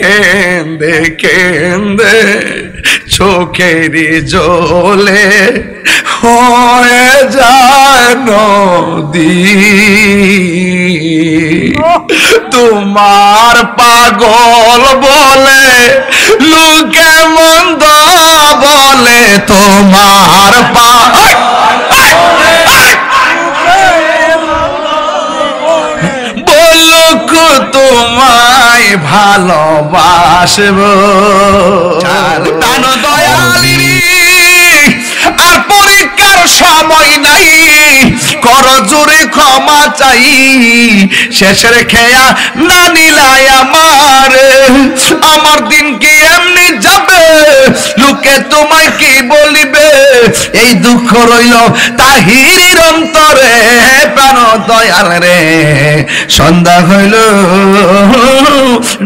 কেন্দে কেন্দে চোখেরই জলে হয়ে যায় নদী, তোমার পাগল বলে লোকে মন্দ বলে, তোমার বলুক তোমায় ভালোবাসবো। আর পরীক্ষার সময় নাই, কর জোরে ক্ষমা চাই, শেষের খেয়া না নিলাই আমার দিন কি এমনি যাবে, লোকে তোমায় কি বলিবে, এই দুঃখ রইল তাহিরির অন্তরে। প্রাণ দয়াল রে সন্ধ্যা হইল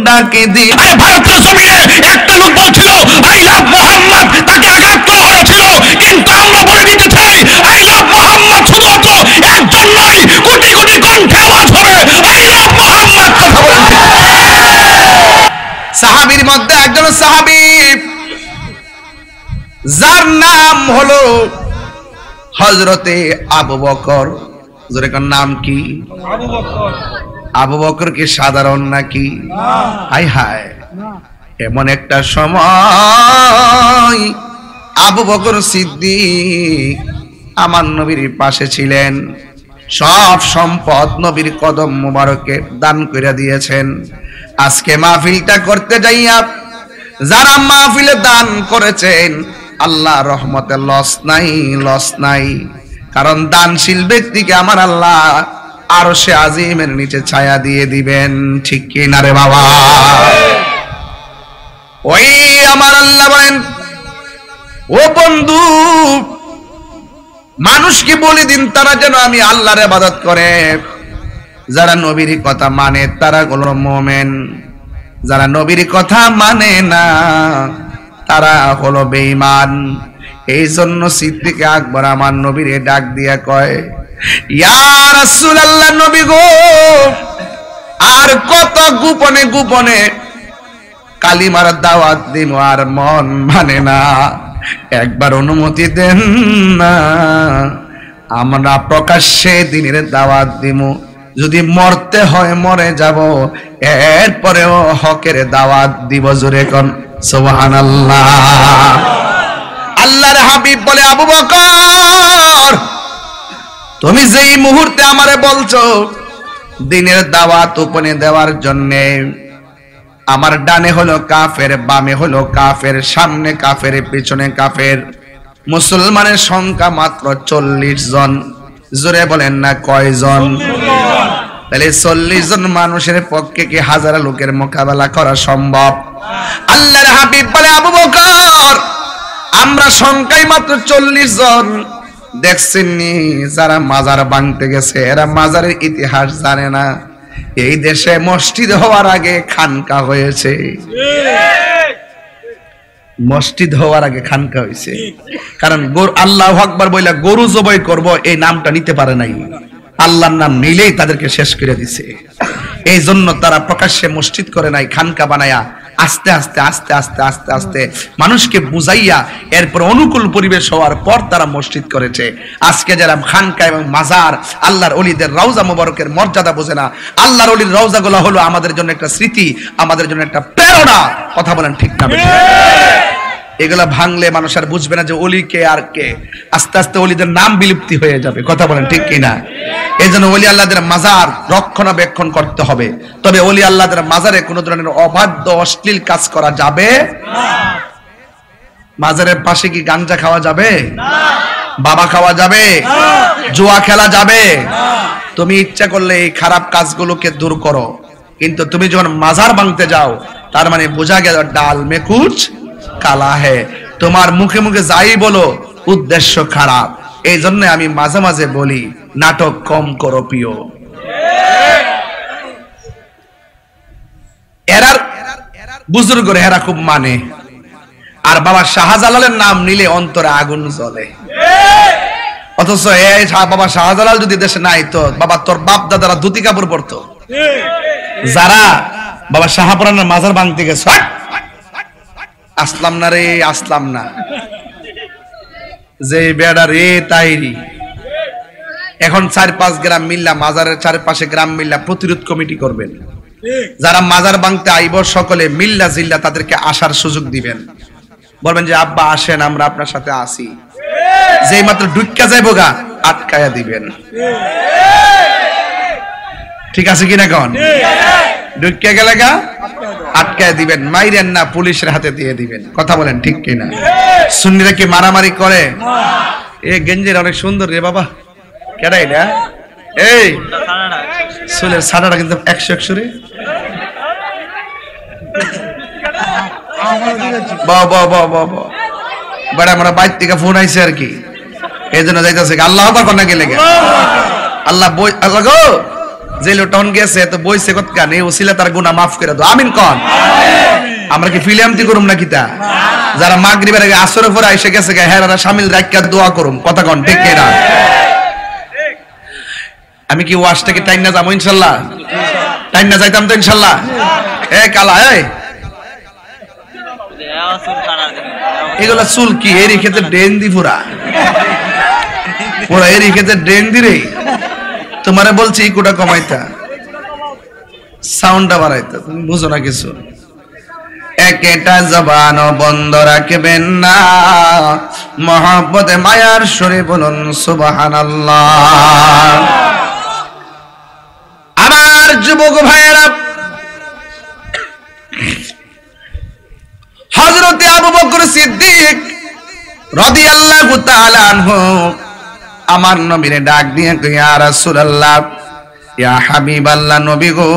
ডাকি দি। আরে ভারতের জমিনে একটা লোক বলছিল আই লাভ মোহাম্মদ, তাকে আঘাত করা হয়েছিল, কিন্তু আমরা বলে দিতে চাই আই লাভ মোহাম্মদ শুধুমাত্র একজন নয়, কোটি কোটি কণ্ঠে আওয়াজ হবে আই লাভ মোহাম্মদ। কথা বলেন। সাহাবীর মধ্যে একজন সাহাবী যার নাম হলো হযরতে আবু বকর। যার নাম কি? আবু বকর। আবু বকর কি সাধারণ নাকি? হায় হায়, এমন একটা সময় আবু বকর সিদ্দিক আমার নবীর পাশে ছিলেন, সব সম্পদ নবীর কদম মুবারকে দান করে দিয়েছেন। আজকে মাহফিলটা করতে যাইয়া যারা মাহফিলে দান করেছেন, আল্লাহ রহমতে লস নাই, লস নাই। কারণ দানশীল ব্যক্তিকে আমার আল্লাহ আরশে আজিমের নিচে ছায়া দিয়ে দিবেন। ঠিক কি না রে বাবা? ওই আমার আল্লাহ বলেন, ও বন্ধু, মানুষকে বলে দিন তারা যেন আমি আল্লাহর ইবাদত করে। যারা নবীর কথা মানে তারা হলো মুমিন, যারা নবীর কথা মানে না তারা হলো বেঈমান। এই জন্য সিদ্দিক আকবর আমার নবীরে ডাক দিয়া কয়, ইয়া রাসূলুল্লাহ, নবী গো, আর কত গোপনে গোপনে কালিমার দাওয়াত দিন, আর মন মানে না, একবার অনুমতি দেন না, আমরা প্রকাশ্যে দিনের দাওয়াত দিমু, যদি মরতে হয় মরে যাব, এরপরেও হকের দাওয়াত দিব। জোরে কোন সুবহানাল্লাহ। আল্লাহর হাবিব বলে, আবু বকর, তুমি যেই মুহূর্তে আমারে বলছো দিনের দাওয়াত উপনে দেওয়ার জন্য, আমার ডানে হলো কাফের, বামে হলো কাফের, সামনে কাফের, পিছনে কাফের, মুসলমানের সংখ্যা মাত্র 40 জন। জোরে বলেন না কয়জন? তাহলে 40 জন মানুষের পক্ষে কি হাজার লোকের মোকাবেলা করা সম্ভব? আল্লাহর হাবিব বলে, আবু বকর, আমরা সংখ্যায় মাত্র 40 জন। দেখছেননি যারা মাজার ভাঙতে গেছে, এরা মাজারের ইতিহাস জানে না। এই দেশে মসজিদ হওয়ার আগে খানকা হয়েছে, মসজিদ হওয়ার আগে খানকা হয়েছে। কারণ আল্লাহু আকবার বইলা গরু জবাই করব এই নামটা নিতে পারে নাই, আল্লাহর নাম নিলেই তাদেরকে শেষ করে দিছে। এই জন্য তারা প্রকাশ্যে মসজিদ করে নাই, খানকা বানায়া আস্তে আস্তে আস্তে আস্তে আস্তে আস্তে মানুষকে বুঝাইয়া এরপর অনুকূল পরিবেশ হওয়ার পর তারা মসজিদ করেছে। আজকে যারা খানকা এবং মাজার, আল্লাহর ওলিদের রওজা মুবারকের মর্যাদা বোঝে না। আল্লাহর ওলির রওজাগুলো হলো আমাদের জন্য একটা স্মৃতি, আমাদের জন্য একটা প্রেরণা। কথা বলেন ঠিক না? এগুলা ভাঙলে মানুষ আর বুঝবে না যে ওলি কে আর কে। আস্তে আস্তে ওলিদের নাম বিলুপ্তি হয়ে যাবে। কথা বলেন ঠিক কিনা? এই জন্য ওলি আল্লাহদের মাজার রক্ষণাবেক্ষণ করতে হবে। তবে ওলি আল্লাহদের মাজারে কোনো ধরনের অবাধ্য অশ্লীল কাজ করা যাবে না। মাজারের পাশে কি গাঞ্জা খাওয়া যাবে না? বাবা খাওয়া যাবে না? জুয়া খেলা যাবে না? তুমি ইচ্ছা করলে এই খারাপ কাজগুলোকে দূর করো, কিন্তু তুমি যখন মাজার ভাঙতে যাও তার মানে বোঝা গেল ডাল মে কুছ কালা হে। তোমার মুখে মুখে যাই বলো উদ্দেশ্য খারাপ। এই জন্য আমি মাঝে মাঝে বলি নাটক কম করো প্রিয়। এরার বুজুর্গরা এরা খুব মানে, আর বাবা শাহজালালের নাম নিলে অন্তরে আগুন জ্বলে। অথচ এই বাবা শাহজালাল যদি দেশে নাই তো বাবা তোর বাপ দাদারা ধুতি কাপড় পরতো। যারা বাবা শাহপুরানের মাজার ভাঙতে গেছে, আসলাম না রে, আসলাম না, যে বেড়া রে তাইরি। এখন 4-5 গ্রাম মিল্লা, মাজারের চারপাশে গ্রাম মিল্লা প্রতিরোধ কমিটি করবেন। যারা মাজার ভাঙতে আইব সকলে মিল্লা জিল্লা তাদেরকে আসার সুযোগ দিবেন, বলবেন যে আব্বা আসেন, আমরা আপনার সাথে আসি। যেই মাত্র ঢুক্কা যাইব গা আটকায়া দিবেন। ঠিক আছে কিনা কোন? ঢুক্কা গেলে গা আটকায়া দিবেন, মাইরেন না, পুলিশের হাতে দিয়ে দিবেন। কথা বলেন ঠিক কিনা? সুন্নিরা কি মারামারি করে? এ গেঞ্জির অনেক সুন্দর রে বাবা, কেডা এটা? এই চুলের সাদাটা কিন্তু 100 রে। বড় আমরা বাইর থেকে ফোন আইছে আর কি, এই জন্য যাইতেছে। আল্লাহ আকবার কোন গেলে আল্লাহ বই আল্লাহ গো যে লোটন গেছে তো বইছে কত কান, এই ওসিলা তার গুনাহ মাফ করে দাও, আমিন কোন। আমরা কি ফিল্মটি করুম নাকি তা? যারা মাগরিবের আগে আসরের পরে আইসে গেছে হেরারা শামিল রাখিয়া দোয়া করুম। কথা কোন ঠিক কিনা? আমি কি ওয়াজটাকে টাইম না যাবো ইনশাল্লাহ? টাইম না যাইতাম তো ইনশাল্লাহ। এ কালা এগুলা চুল কি এরই ক্ষেত্রে ড্রেন দি পুরা পুরা এরই ক্ষেত্রে ড্রেন দি রে। তোমারে বলছি কোটা কমাইতা, সাউন্ডটা বাড়াইতা, তুমি বুঝো না কিছু। একটা জবান বন্ধ রাখবেন না, মহব্বতে মায়ার সুরে বলুন সুবহানাল্লাহ। আমার যুবক ভাইয়েরা, হযরতে আবু বকর সিদ্দিক রাদিয়াল্লাহু তাআলা আনহু আমার নবীরে ডাক দিয়ে কই, ইয়া রাসূলুল্লাহ, ইয়া হাবিবাল্লাহ, নবী গো,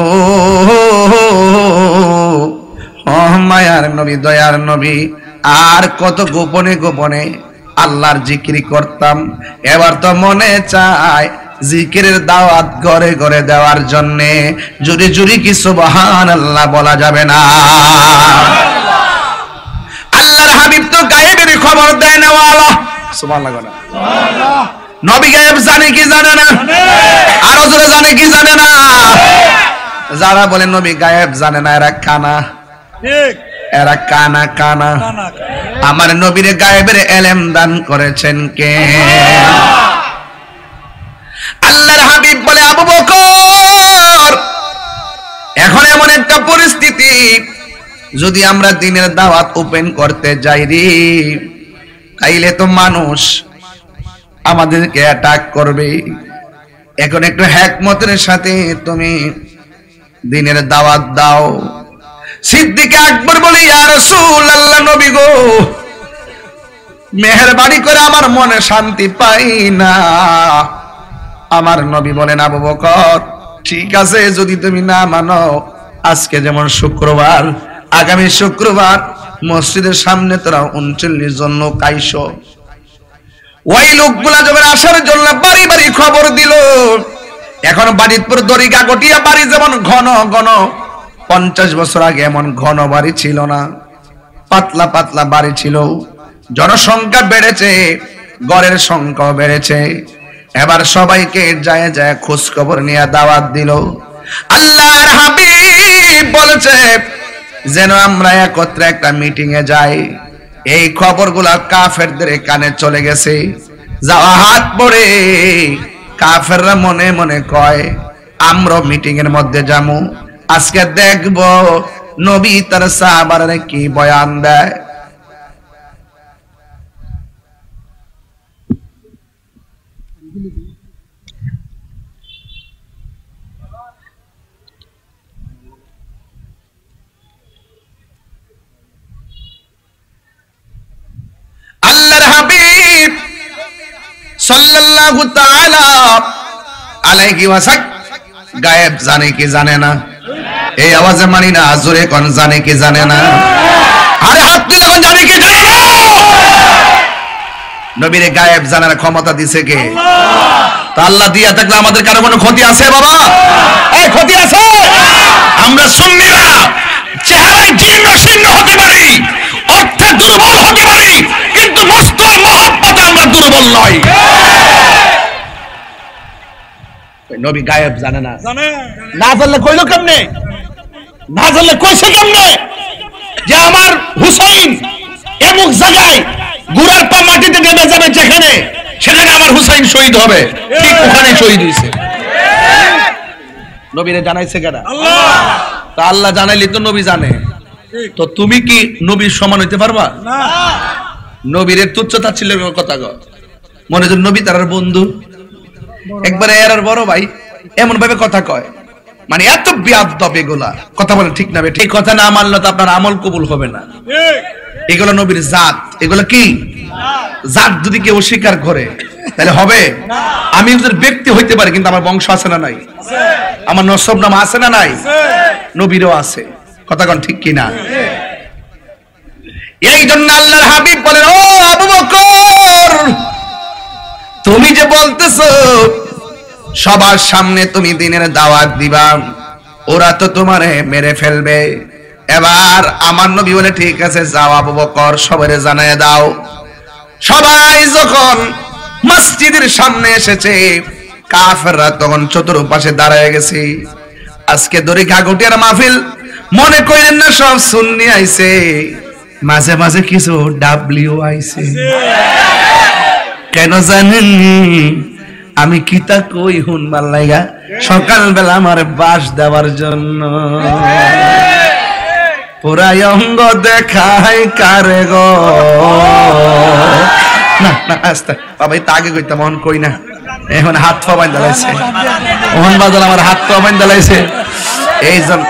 ও মায়ার নবী, দয়ার নবী, আর কত গোপনে গোপনে আল্লাহর জিকির করতাম, এবার তো মনে চায় জিকিরের দাওয়াত ঘরে ঘরে দেওয়ার জন্য জুরি জুরি কি সুবহানাল্লাহ বলা যাবে না? আল্লাহর হাবিব তো গায়েবের খবর দেয় না ওয়ালা, সুবহানাল্লাহ। নবী গায়েব জানে কি জানে না? আরো জোরে জানে কি জানে না? যারা বলে নবী গায়েব জানে না এরা কানা, এরা কানা কানা। আমার নবীর গায়েবের ইলম দান করেছেন কে? আল্লাহর হাবিব বলে, আবু বকর, এখন এমন একটা পরিস্থিতি, যদি আমরা দ্বীনের দাওয়াত ওপেন করতে যাই রে, তাইলে তো মানুষ আমাদেরকে অ্যাটাক করবে। এখন একটু হিকমতের সাথে তুমি দ্বীনের দাওয়াত দাও। সিদ্দিক আকবর বলে, ইয়া রাসূলুল্লাহ, নবী গো, মেহেরবানি করে আমার মনে শান্তি পাই না। আমার নবী বলেন, আবু বকর, ঠিক আছে, যদি তুমি না মানো, আজকে যেমন শুক্রবার, আগামী শুক্রবার মসজিদের সামনে তোরা 39 জন লোক আইসো। ওই লোকগুলা যখন আসার জন্য বাড়ি বাড়ি খবর দিল। এখন বাড়িপুর দড়িকা গটিয়া বাড়ি যেমন ঘন ঘন, 50 বছর আগে এমন ঘন বাড়ি ছিল না, পাতলা পাতলা বাড়ি ছিল। জনসংখ্যা বেড়েছে, গড়ের সংখ্যা বেড়েছে। এবার সবাইকে যায় যায় খোঁজ খবর নিয়ে দাওয়াত দিল। আল্লাহর হাবিব বলেছে যেন আমরা একত্রে একটা মিটিং এ যাই। এই খবরগুলা কাফেরদের কানে চলে গেছে। যাওয়া হাত পড়ে কাফেররা মনে মনে কয়, আমরা মিটিং এর মধ্যে যাবো, আজকে দেখব নবী তার সাহাবারে কি বয়ান দেয়। আল্লাহর হাবিব সাল্লাল্লাহু তাআলা আলাইহি ওয়াসাল্লাম গায়েব জানে কি জানে না? এই আওয়াজে মানি না, জোরে কোন জানে কি জানে না? আরে হাত তুলে কোন জানে কি জানে না? নবীরে গায়েব জানার ক্ষমতা দিয়েছে কে? আল্লাহ। তা আল্লাহ দিয়া থাকলে আমাদের কারো কোনো ক্ষতি আছে বাবা? এই ক্ষতি আছে? আমরা সুন্নিরা চেহারায় জীর্ণ শীর্ণ হতে পারি, অর্থে দুর্বল হতে পারি, কিন্তু মস্তক মহব্বতে আমরা দুর্বল নই। নবী গায়েব জানে না, না জানলে কইলো কেমনে, না জানলে কইছে কেমনে যে আমার হুসাইন এমুক জায়গায় গুড়ার পা মাটিতে নেমে যাবে, যেখানে সেখানে আমার হুসাইন শহীদ হবে, ঠিক ওখানে শহীদ হইছে। নবীরে জানাইছে কেডা? আল্লাহ। তা আল্লাহ জানাইলি তো নবী জানে, তো তুমি কি নবীর সমান হইতে পারবা? না। নবীরে তুচ্ছতা ছিল কথা গো, মনে হয় নবী তার বন্ধু, একবারে এর বড় ভাই, এমন ভাবে কথা কয়, মানে এত বিয়াদব এগুলা কথা বলে, ঠিক না? ঠিক কথা না মানলে তো আপনার আমল কবুল হবে না। এগুলো নবীর জাত, এগুলো কি জাত, যদি কেউ অস্বীকার করে তাহলে হবে। আমি একজন ব্যক্তি হইতে পারি, কিন্তু আমার বংশ আছে না নাই? আমার নসব নাম আছে না নাই? নবীরও আছে, কথা কোন ঠিক কিনা? এই জন্য আল্লাহর হাবিব বলেন, ও আবু বকর, তুমি যে বলতেছো সবার সামনে তুমি দিনের দাওয়াত দিবা, ওরা তো তোমারে মেরে ফেলবে। এবার আমার নবী বলে, ঠিক আছে যাও আবু বকর, সবারে জানায় দাও। সবাই যখন মসজিদের সামনে এসেছে, কাফেররা তখন চতুর্পাশে দাঁড়ায় গেছে। আজকে দড়ি কাগটিয়ার মাহফিল মনে করেন না সব সুন্নি আইছে, মাঝে মাঝে কিছু ডাব্লিউ আইছে। কেন জানেন? আমি কিতা কই হুনবার লাগা, সকালবেলা আমার বাস দেওয়ার জন্য। পুরাই অঙ্গ দেখাই কারে গো, না না আস্তে বাবা, এই আগে কইতাম, এখন কই না, এখন হাত পা বাইন্ধা লাইছে, ওহন বাজার আমার হাত পা বাইন্ধা লাইছে। এই জন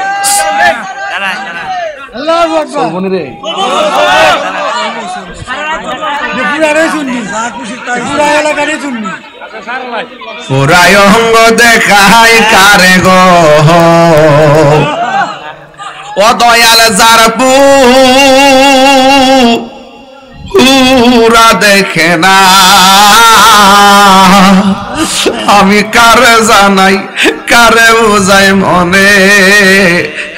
পুরাই অঙ্গ দেখাই কারে গো, ও দয়াল যার পুরা দেখে না, আমি কারে জানাই কারে বুঝাই মনে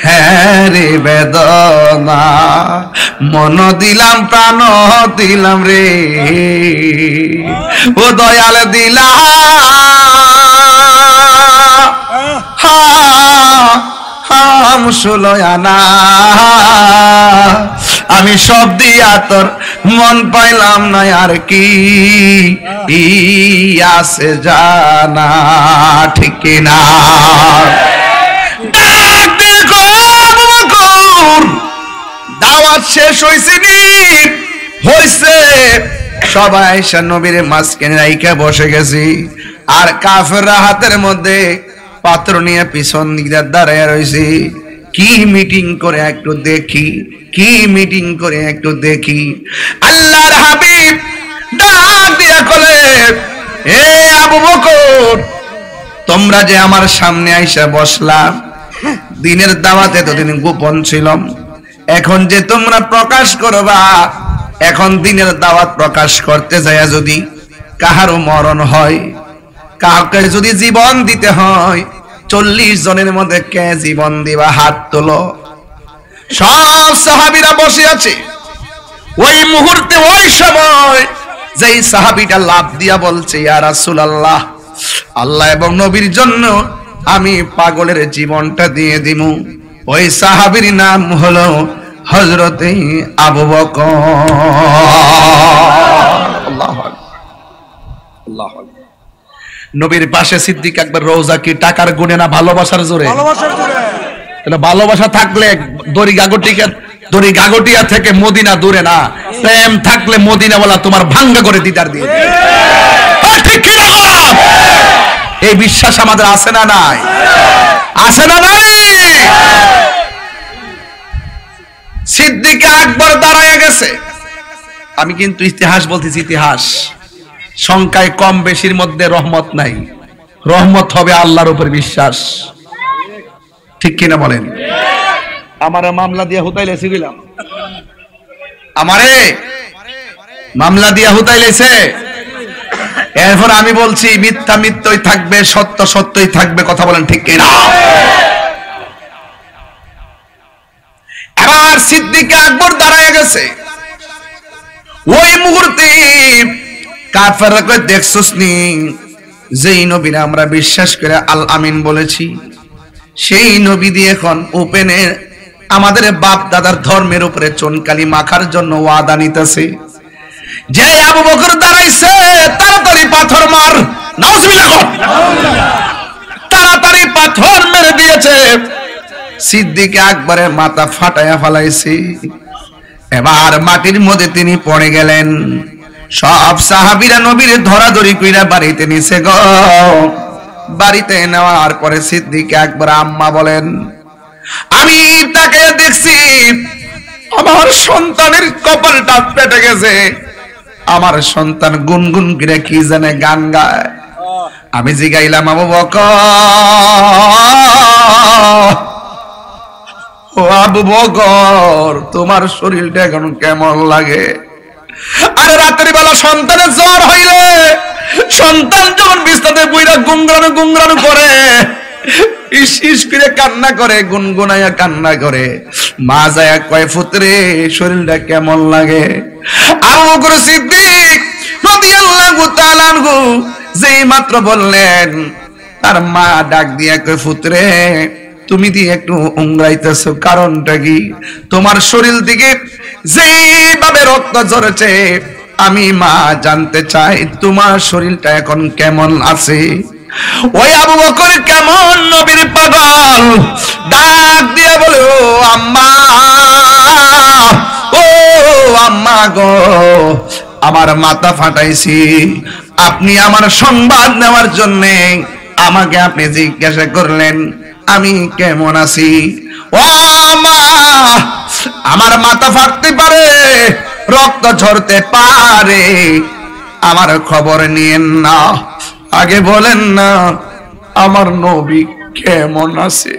হ্যারি বেদনা, মন দিলাম প্রাণ দিলাম রে, ও দয়াল দিলাম ষোলয়ানা, আমি সব দিয়া তোর মন পাইলাম না, আর কি আছে জানা, ঠিক না? দাওয়াত শেষ হইছে নি, হইছে সবাই নবীর মাঝখানে রাইখা বসে গেছি, আর কাফেররা হাতের মধ্যে পাত্র নিয়ে পিছন দিকে দাঁড়ায় রয়েছে। কি মিটিং করে একটু দেখি, কি মিটিং করে একটু দেখি। আল্লাহর হাবিব ডাক দিয়া বলে, এ আবু বকর, তোমরা যে আমার সামনে আইসা বসলা, দিনের দাওয়াতে এতদিন গোপন ছিলাম, এখন যে তোমরা প্রকাশ করবা, এখন দিনের দাওয়াত প্রকাশ করতে যায় যদি কাহারও মরণ হয়, কাউকে যদি জীবন দিতে হয়, 40 জনের মধ্যে কে জীবন দিবা? হাত তোলো। সব সাহাবীরা বসে আছে। ওই মুহূর্তে, ওই সময় যেই সাহাবীটা লাফ দিয়া বলছে, ইয়া রাসূলুল্লাহ, আল্লাহ এবং নবীর জন্য আমি পাগলের জীবনটা দিয়ে দিমু, ওই সাহাবীর নাম হলো হযরতে আবু বকর। আল্লাহু আকবার, আল্লাহু আকবার। নবীর পাশে সিদ্দিক আকবর। রোজা কি টাকার গুণে না ভালোবাসার জোরে? ভালোবাসার জোরে। তাহলে ভালোবাসা থাকলে দড়ি গাগটিয়া থেকে মদিনা দূরে না, প্রেম থাকলে মদিনা বলা তোমার ভাঙ্গা করে দিদার দিয়ে দিবে। ঠিক কি না? এই বিশ্বাস আমাদের আছে না নাই? আছে না নাই? সিদ্দিক আকবর দাঁড়ায় গেছে। আমি কিন্তু ইতিহাস বলতেছি, ইতিহাস। সংখ্যায় কম বেশির মধ্যে রহমত নাই, রহমত হবে আল্লাহর উপর বিশ্বাস। ঠিক কিনা বলেন? আমারে মামলা দিয়া হুতাইলেছি গেলাম, আমারে মামলা দিয়া হুতাইলেছে, এরপর আমি বলছি মিথ্যা মিথ্যই থাকবে, সত্য সত্যই থাকবে। কথা বলেন ঠিক কিনা? এবার সিদ্দিক আকবর দাঁড়ায় গেছে। ওই মুহূর্তে কাফেররা কই, দেখছস নি যেই নবীরা আমরা বিশ্বাস করে আল আমিন বলেছি, সেই নবী দিয়ে এখন ওপেনে আমাদের বাপ দাদার ধর্মের উপরে চুনকালি মাখার জন্য ওয়াদা নিতেছে। যে আবু বকর দাঁড়াইছে, তাড়াতাড়ি পাথর মার, নাউজুবিল্লাহ, তাড়াতাড়ি পাথর মেরে দিয়েছে। সিদ্দিক আকবরের মাথা ফাটায়া ফেলাইছে। এবার মাটির মধ্যে তিনি পড়ে গেলেন। সব সাহাবীরা নবীর ধরাধরি কইরা বাড়িতে নিছে গো। বাড়িতে নেওয়ার পরে সিদ্দিক আকবর আম্মা বলেন, আমি তাকে দেখছি আমার সন্তানের কপালটা ফেটে গেছে। আমার সন্তান গুনগুন করে কি জানে গান গায়। আমি জিগাইলাম, আবু বকর, ও আবু বকর, তোমার শরীরটা এখন কেমন লাগে? আরে রাতের বেলা সন্তানের জ্বর হইলে সন্তান যখন বিছানাতে বইরা গুনগুনানো গুনগুনানো করে, ইস ইস করে কান্না করে, গুনগুনাইয়া কান্না করে, মা যায় কয়, পুত্রে শরীরটা কেমন লাগে? আবু বকর সিদ্দিক রাদিয়াল্লাহু তাআলা আনহু যেই মাত্র বললেন, তার মা ডাক দিয়া কয়, পুত্রে তুমি দিয়ে একটু উংরাইতেছো, কারণটা কি? তোমার শরীর থেকে যেভাবে রক্ত ঝরছে, আমি মা জানতে চাই তোমার শরীরটা এখন কেমন আছে। ওই আবু বকর কেমন নবীর পাগল, ডাক দিয়ে বলে, ও আম্মা, ও আম্মা গো, আমার মাথা ফাটাইছি, আপনি আমার সংবাদ নেওয়ার জন্য আমাকে আপনি জিজ্ঞাসা করলেন আমি কেমন আছি। ও মা, আমার মাথা ফাটতে পারে, রক্ত ঝরতে পারে, আমার খবর নিয়েন না, আগে বলেন না আমার নবী কেমন আছে।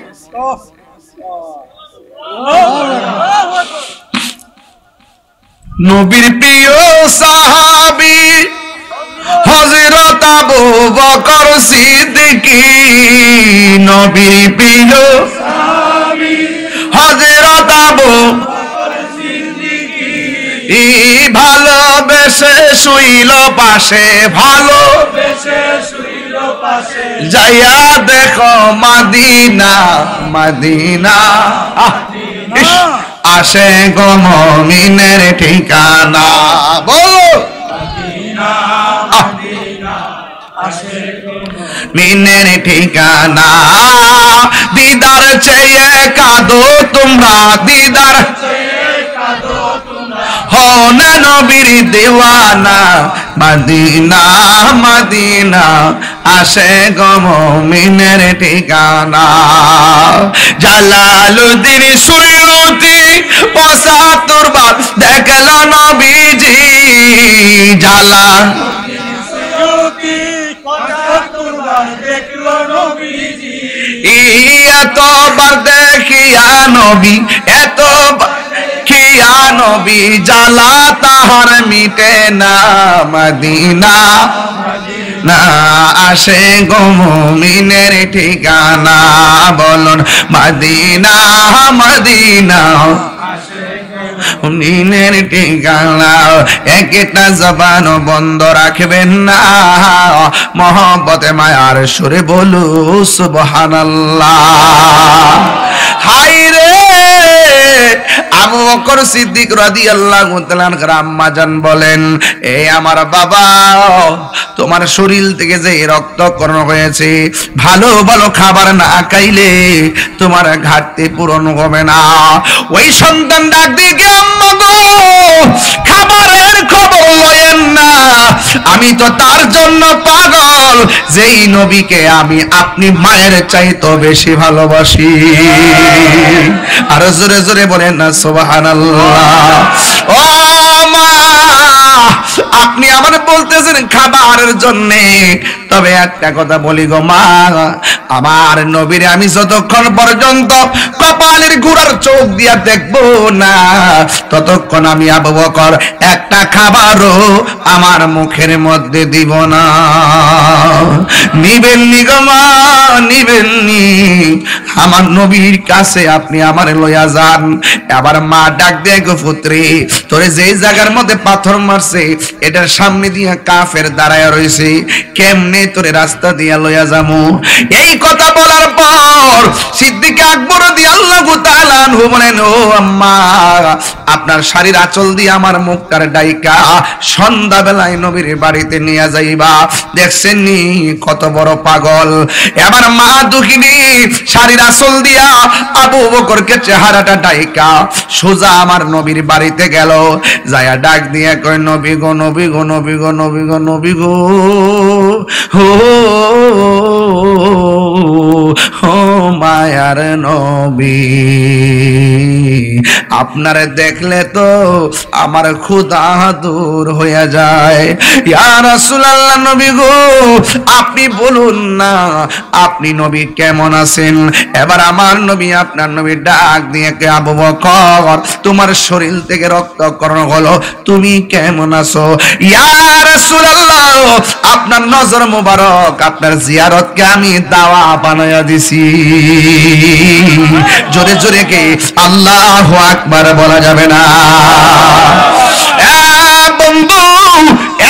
নবীর প্রিয় সাহাবী হযরত আবু বকর সিদ্দিক, নবীর প্রিয় সাহাবী হযরত আবু বকর সিদ্দিক, ভালোবেসে শুইল পাশে, ভালোবেসে শুইল পাশে, যাইয়া দেখো মদিনা, মদিনা আসে গো মুমিনের ঠিকানা, বলো মদিনা, মদিনা আসে গো মুমিনের ঠিকানা, দিদার চেয়ে কাঁদো তোমরা, দিদার চেয়ে কাঁদো তোমরা, হো না নবীর দিওয়ানা, মদিনা, মদিনা আসে গো মুমিনের ঠিকানা। জালালউদ্দিন সুয়ুতি ৭৫ বার দেখল নবীজি, জালালউদ্দিন সুয়ুতি ৭৫ বার দেখল নবীজি, এতবার দেখিয়া নবী, এতবার দেখিয়া নবী, জালা তাহার মিটে না, মদিনা না আসে গো মুমিনের ঠিকানা, বলুন মদিনা, মদিনা মুমিনের ঠিকানা। একটা জবান বন্ধ রাখবেন না, মহব্বতে মায়ার সুরে বলু সুবহানাল্লাহ। হায় রে, আবু বকর সিদ্দিক রাদিয়াল্লাহু তাআলা আম্মা জান বলেন, এ আমার বাবা, তোমার শরীর থেকে যে রক্তকরণ হয়েছে, ভালো ভালো খাবার না খাইলে তোমার ঘাটতি পূরণ হবে না। ওই সন্তান ডাক দিয়ে, আম্মা গো, খাবারের খবর লয়েন না, আমি তো তার জন্য পাগল যেই নবীকে আমি আপনি মায়ের চাইতে বেশি ভালোবাসি। আর জোরে জোরে বলেন না সুবহানাল্লাহ। ও মা, আপনি আমার বলতেছেন খাবারের জন্য, তবে একটা কথা বলি গো মা, আমার নবীরে আমি যতক্ষণ পর্যন্ত কপালের গোড়ার চোখ দিয়া দেখবো না, ততক্ষণ আমি আবু বকর একটা খাবারও আমার মুখের মধ্যে দিব না। নিবেননি গো মা, নিবেননি। আমার নবীর কাছে আপনি আমারে লইয়া যান। আবার মা ডাক দেয়, গো পুত্রে, তোরে যেই জায়গার মধ্যে পাথর মারছে এটার সামনে দিয়া কাফের দাঁড়ায় রয়েছে, কেমনে তোরে রাস্তা দিয়া লইয়া যামু? এই কথা বলার পর সিদ্দিক আকবর রাদিয়াল্লাহু তাআলা আনহু বলেন, ও আম্মা, আপনার শাড়ির আঁচল দিয়ে আমার মুখটার ডাইকা সন্ধ্যা বেলায় নবীর বাড়িতে নিয়ে যাইবা। দেখছেন নি কত বড় পাগল। এবার মা দুঃখিনী শাড়ির আঁচল দিয়া আবু বকরকে চেহারাটা ডাইকা সোজা আমার নবীর বাড়িতে গেল। যায়া ডাক দিয়ে কয়, নবী গো, নবী গো, নবী গো, নবী গো, নবী গো, ও মায়ার নবী, আপনারে দেখলে তো আমার ক্ষুধা দূর হয়ে যায়। ইয়া রাসূলুল্লাহ, নবী গো, আপনি বলুন না আপনি নবী কেমন আছেন? এবার আমার নবী আপনার নবী ডাক দিয়ে কে, আবু বকর, তোমার শরীর থেকে রক্তক্ষরণ হলো, তুমি কেমন আছো? ইয়া রাসূলুল্লাহ, আপনার নজর মোবারক, আপনার জিয়ারতকে আমি দাওয়া বানায়া দিছি। জোরে জোরে কে আল্লাহু আকবার বলা যাবে না? বন্ধু,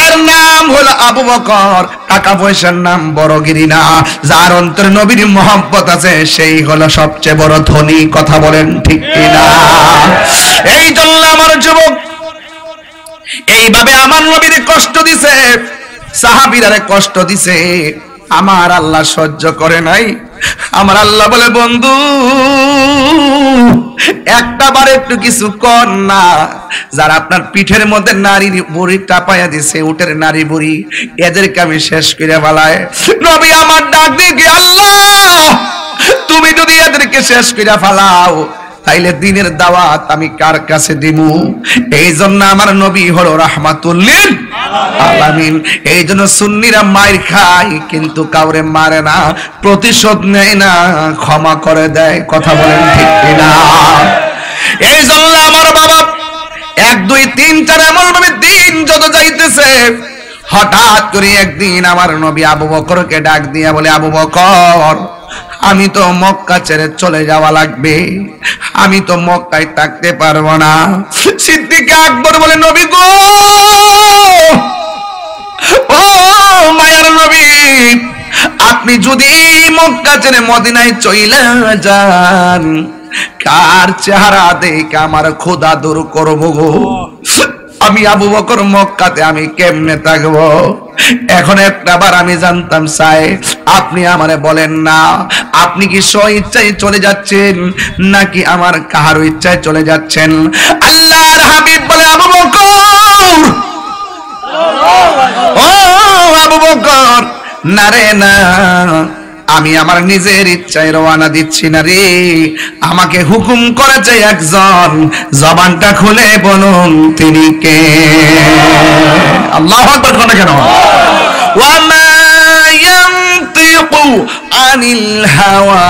এর নাম হলো আবু বকর। টাকা পয়সার নাম বড়গিরি না, যার অন্তরে নবীর মহব্বত আছে সেই হলো সবচেয়ে বড় ধনী। কথা বলেন ঠিক কিনা? এই জন্য আমার যুবক এইভাবে আমার নবীর কষ্ট দিছে, সাহাবীরা কষ্ট দিছে, আমার আল্লাহ সহ্য করে নাই। আমার আল্লাহ বলে, বন্ধু, একটা বার একটু কিছু কর না। যারা আপনার পিঠের মধ্যে নারীর বুড়ি চাপাইয়া দিছে, উটের নারী বুড়ি, এদেরকে আমি শেষ করে ফেলায়। নবী আমার ডাক দিয়ে, আল্লাহ, তুমি যদি এদেরকে শেষ করে ফেলাও তাইলে দিনের দাওয়াত আমি কার কাছে দিমু? এই জন্য আমার নবী হলো রাহমাতুল লিল আলামিন। এই জন্য সুন্নিরা মাইর খায় কিন্তু কাউরে মারে না, প্রতিশোধ নেয় না, ক্ষমা করে দেয়। কথা বলেন ঠিক কিনা? এই জন্য আমার বাবা 1 2 3 4 এমন ভাবে দিন যত যাইতেছে, হঠাৎ করে একদিন আমার নবী আবু বকরকে ডাক দিয়া বলে, আবু বকর, আমি তো মক্কা ছেড়ে চলে যাওয়া লাগবে, আমি তো মক্কায় থাকতে পারবো না। সিদ্দিক আকবর বলে, নবী গো, ও মায়ার নবী, আপনি যদি মক্কা ছেড়ে মদিনায় চলে যান, কার চেহারা দেখে আমার খোদা দূর করবো গো? আমি আবু বকর মক্কাতে আমি কেমনে থাকবো? এখন একটাবার আমি জানতাম চাই, আপনি আমারে বলেন না, আপনি কি স্ব ইচ্ছায় চলে যাচ্ছেন নাকি আমার কাহার ইচ্ছায় চলে যাচ্ছেন? আল্লাহর হাবিব বলে, আবু বকর, ও আবু বকর, না রে না, আমি আমার নিজের ইচ্ছায় রওনা দিচ্ছি না রে, আমাকে হুকুম করেছে একজন, জবানটা খুলে বলুন তিনি কে? আল্লাহু আকবার কোন কেন? ওয়া মা ইয়ানতিকু আনিল হাওয়া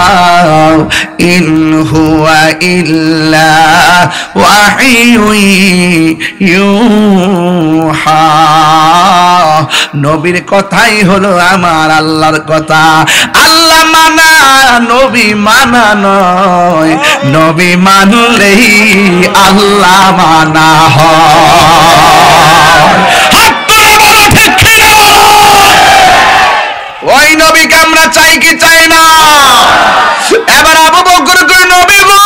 ইন হুয়া ইল্লা ওয়াহিয়ুন ইউহা। নবীর কথাই হলো আমার আল্লাহর কথা। আল্লাহ মানা নবী মানা নয়, নবী মানলেই আল্লাহ মানা হয়। ওই নবীকে আমরা চাই কি চাই না? এবার আবু বকর কই, নবী গো,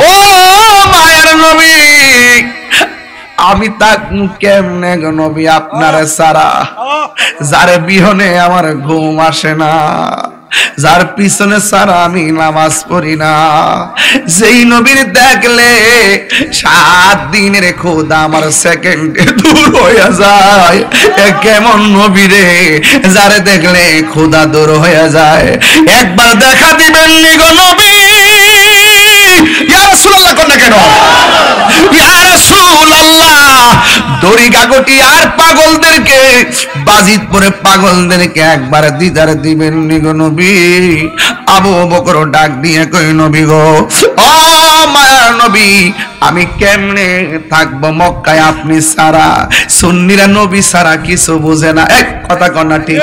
ও মায়ের নবী, আমি তাকমু কেমনে গো নবী আপনারে সারা, যার বিহনে আমার ঘুম আসে না, যার পিছনে সারা আমি নামাজ পড়ি না, যেই নবীর দেখলে 7 দিনের খোদা আমার সেকেন্ডে দূর হয়ে যায়। কেমন নবী রে, যারে দেখলে খোদা দূর হয়ে যায়? একবার দেখা দিবেন নি গো নবী? ইয়া রাসূলুল্লাহ কোন কেন? ইয়া রাসূলুল্লাহ আল্লাহ দড়ি কাকটি আর পাগলদেরকে বাজিতপুরে পাগলদেরকে একবার দিদার দিবেন নি গো নবী। আবু বকর ডাক দিয়ে কই নবী গো ও মায়ার নবী আমি কেমনে থাকবো মক্কায় আপনি সারা? সুন্নিরা নবী সারা কিছু বুঝে না। এক কথা কন্যা ঠিক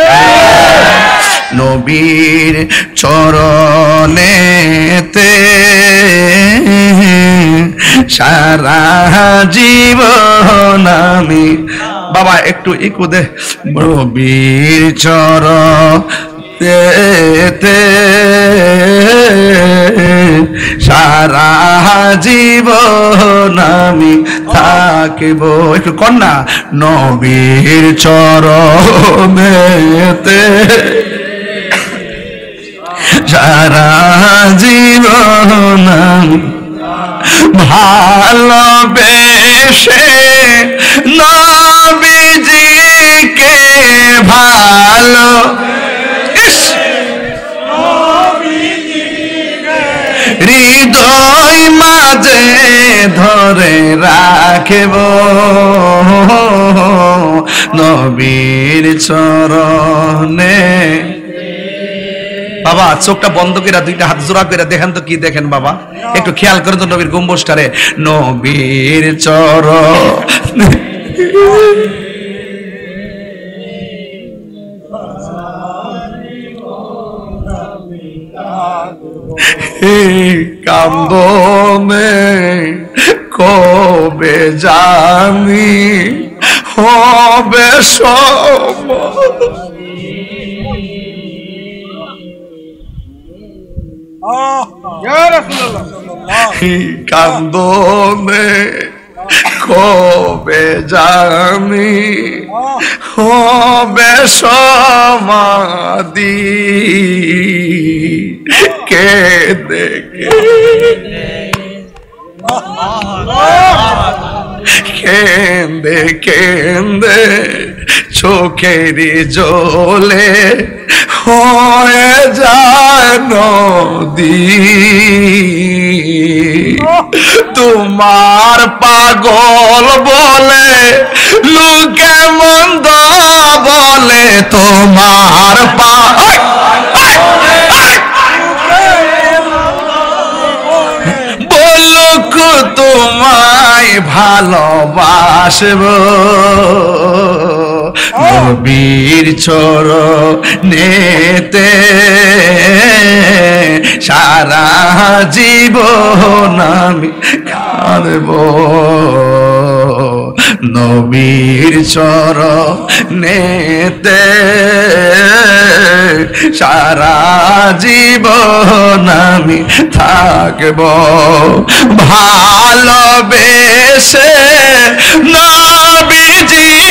নবীর চরণেতে সারা জীবন আমি বাবা একটু ইকু দে নবীর চরণেতে সারা জীবন আমি থাকিব। একটু কন্যা নবীর চরণেতে সারা জীবন ভালোবেসে নবীজিকে ভালো হৃদয় মাঝে ধরে রাখব নবীর চরণে। বাবা চোখটা বন্ধ করে দুইটা হাত জোড়া করে দেখেন তো কি দেখেন বাবা, একটু খেয়াল করেন তো নবীর গম্বুজটারে। নবীর চরণে কান্দনে কবে জানি হবে কান্দনে কবে জানি হবে সমাধি কে দেখে কেন্দে কেন্দে চোখেরই জলে হয়ে যায় নদী। তোমার পাগল বলে লোকে মন্দ বলে তোমার বলুক তোমায় ভালোবাসব নবীর চরণেতে সারা জীবন আমি কাঁদব নবীর চরণেতে সারা জীবন আমি থাকব ভালোবেসে নবীজিকে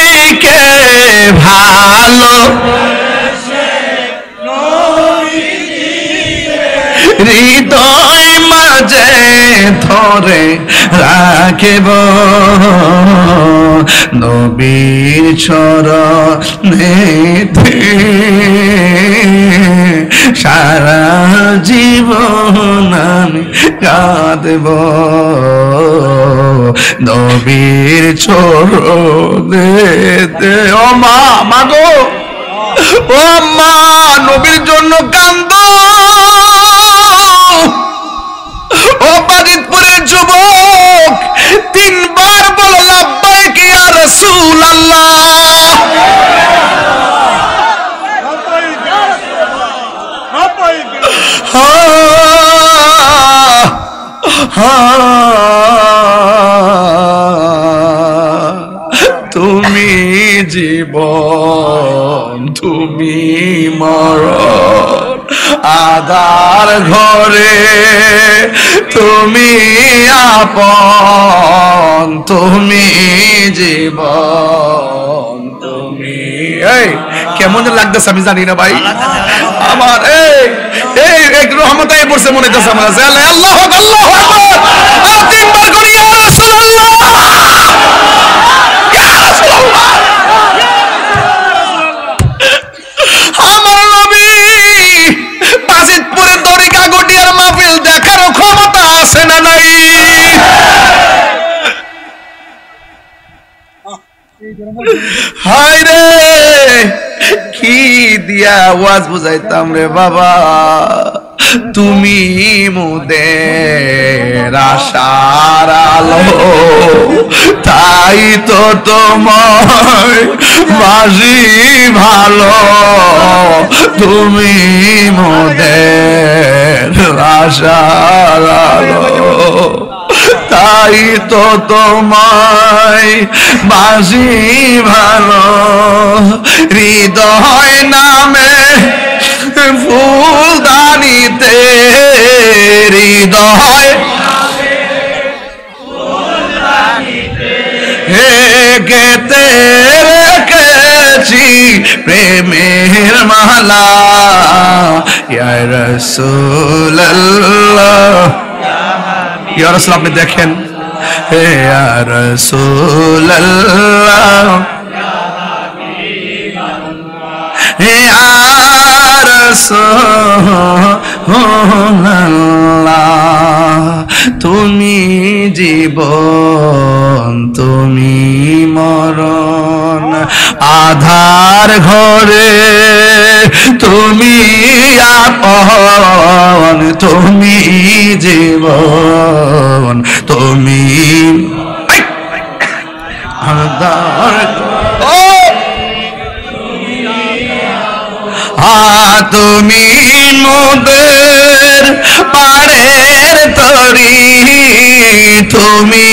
ভালো হৃদয় মাঝে ধরে রাখব নবীর চরণেতে সারা জীবন আমি কাঁদব নবীর চরণেতে। ও মা মাগো ও মা নবীর জন্য কান্দ। ও বাজিতপুরের যুবক তিনবার বলো লাব্বাইক ইয়া রাসূলুল্লাহ। তুমি জীবন তুমি মরণ আধার ঘরে তুমি আপন তুমি জীবন তুমি। এই কেমন লাগতেছে আমি জানি না ভাই আমার এই এক রহমতায় পড়ছে মনে হচ্ছে আমার আল্লাহ আল্লাহু আকবার আর তিনবার করি ইয়া রাসূলুল্লাহ ইয়া রাসূলুল্লাহ। আমার নবী বাজিতপুরের দরিকা গটিয়ার মাহফিল দেখার ক্ষমতা আছে না নাই? দিয়া ওয়াজ বুঝাইতাম রে বাবা, তুমি মোদের আশার আলো, তাই তো তোমায় বাসি ভালো, তুমি মোদের আশার আলো, তাই তো তোমায় বাসি ভালো। হৃদয় নামে ফুলদানিতে, হৃদয় গেতে রেখেছি প্রেমের মালা, ইয়া রাসূলুল্লাহ, ইয়া রাসূল আপনি দেখেন, ইয়া রাসূলুল্লাহ, ইয়া রাসূলুল্লাহ, তুমি জীবন তুমি মরণ, আধার ঘরে তুমি আপন, তুমি জীবন তুমি আধার, তুমি মোদের পাড়ের তরি, তুমি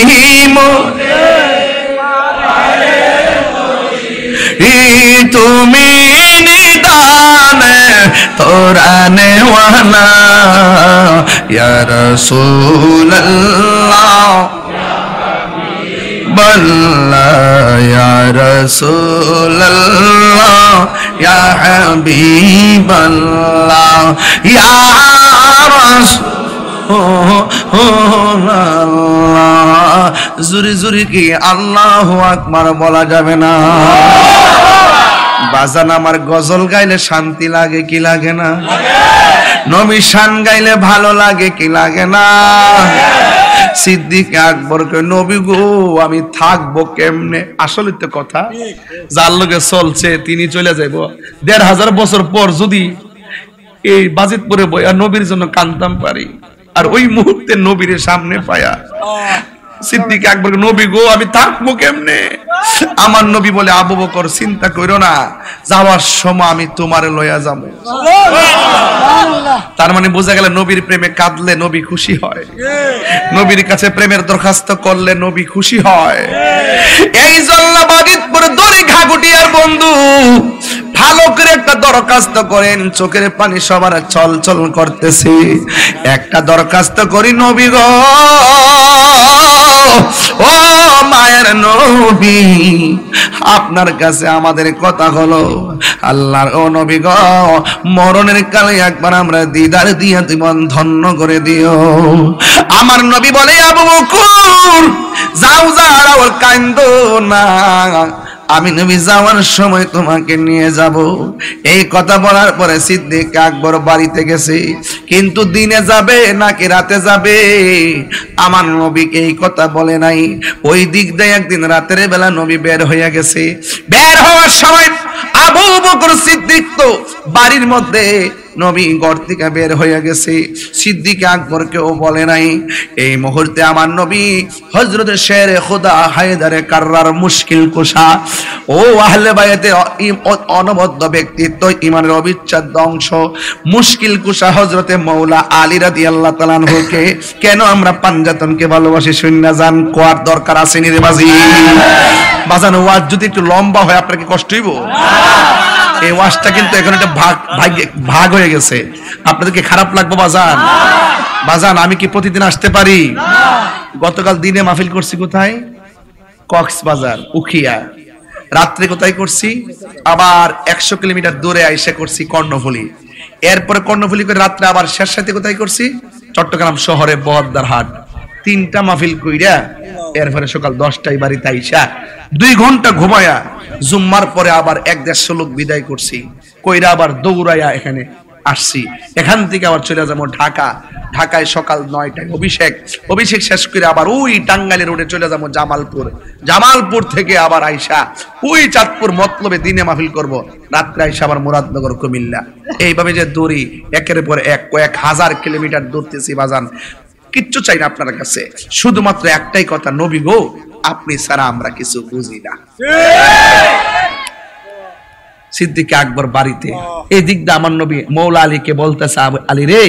তুমি নিদানে তোরানে ওয়ালা, ইয়া রাসূলুল্লাহ বল্লাহ, ইয়া রাসূলুল্লাহ, ইয়া হাবিবাল্লাহ, ইয়া রাসূলুল্লাহ। জোরে জোরে কি আল্লাহু আকবার বলা যাবে না? বাজান আমার গজল গাইলে শান্তি লাগে কি লাগে না? নবী শান গাইলে ভালো লাগে কি লাগে না? সিদ্দিক আকবরকে নবী গো আমি থাকবো কেমনে? আসলে তো কথা, যার লগে চলছে তিনি চলে যাইব, ১৫০০ বছর পর যদি এই বাজিতপুরে বইয়া নবীর জন্য কান্দতাম পারি, আর ওই মুহূর্তে নবীর সামনে পায়া সিদ্দিক আকবর, নবী গো আমি থাকবো কেমনে? আমার নবী বলে, আবু বকর চিন্তা কইরো না, যাওয়ার সময় আমি তোমারে লইয়া যাবো। তার মানে বোঝা গেল নবীর প্রেমে কাঁদলে নবী খুশি হয়, নবীর কাছে প্রেমের দরখাস্ত করলে নবী খুশি হয়। এই জন্য বাজিতপুর দড়ি ঘাগুটিয়ার বন্ধু ভালো করে একটা দরখাস্ত করেন, চোখের পানি সবার চল চল করতেছে। একটা দরখাস্ত করি, নবী গো ও মায়ের নবী, আপনার কাছে আমাদের কথা হলো, আল্লাহর ও নবী গো মরণের কালে একবার আমরা দিদার দিয়া জীবন ধন্য করে দিও। আমার নবী বলে, আবু বকর যাও যাও কান্দো না, আমি নবী যাওয়ার সময় তোমাকে নিয়ে যাব। এই কথা বলার পরে সিদ্দিক আকবর বাড়িতে গেছে, কিন্তু দিনে যাবে নাকি রাতে যাবে আমার নবীকে এই কথা বলে নাই। ওই দিক দিয়ে একদিন রাতের বেলা নবী বের হয়ে গেছে। বের হওয়ার সময় আবু বকর সিদ্দিক তো বাড়ির মধ্যে, নবী ঘর থেকে বের হয়ে গেছে, সিদ্দিক আকবরকেও বলে নাই। এই মুহূর্তে আমার নবী হযরত শেরে খোদা হায়দারে কাররার মুশকিল কুশা ও আহলে বাইতের অনবদ্য ব্যক্তিত্ব, ইমানের অবিচ্ছেদ্য অংশ, মুশকিল কুশা হযরতে মাওলা আলী রাদিয়াল্লাহু তাআলা আনহুকে কেন আমরা পাঞ্জাতনকে ভালোবাসি শুননা জান কোয়ার দরকার আছে নি রে বাজি? বাজান ওয়াজ যদি একটু লম্বা হয় আপনার কি কষ্ট হইব? এই ওয়াজটা কিন্তু এখন একটা ভাগ হয়ে গেছে, আপনাদেরকে খারাপ লাগবে বাজান? বাজান আমি কি প্রতিদিন আসতে পারি? গতকাল দিনে মাহফিল করছি কোথায়? কক্সবাজার উখিয়া। রাত্রে কোথায় করছি? আবার 100 কিলোমিটার দূরে আইসা করছি কর্ণফুলী। এরপরে কর্ণফুলী করে রাত্রে আবার শেষ সাথে কোথায় করছি? চট্টগ্রাম শহরে বহদ্দার হাট। 3টা মাহফিল কইরা এরপরে সকাল 10টায় বাড়িতে আইসা 2 ঘন্টা ঘুমায়া জুম্মার পরে আবার 1-150 লোক বিদায় করছি, কইরা আবার দৌড়াইয়া এখানে আসছি, এখান থেকে আবার চলে যাবো ঢাকা। ঢাকায় সকাল 9টায় অভিষেক শেষ করে আবার ওই টাঙ্গাইল রোডে চলে যাবো জামালপুর। জামালপুর থেকে আবার আইসা ওই চাঁদপুর মতলবে দিনে মাহফিল করব, রাত্রে আইসা আবার মুরাদনগর কুমিল্লা। এইভাবে যে দূরি একের পর এক কয়েক হাজার কিলোমিটার দৌড়তেছি বাজান। কিচ্ছু চাই না আপনার কাছে, শুধুমাত্র একটাই কথা, নবী গো আপনি ছাড়া আমরা কিছু বুঝি না। সিদ্দিক আকবর বাড়িতে, এই দিক দিয়ে আমার নবী মৌলা আলীকে বলতেছে, আলী রে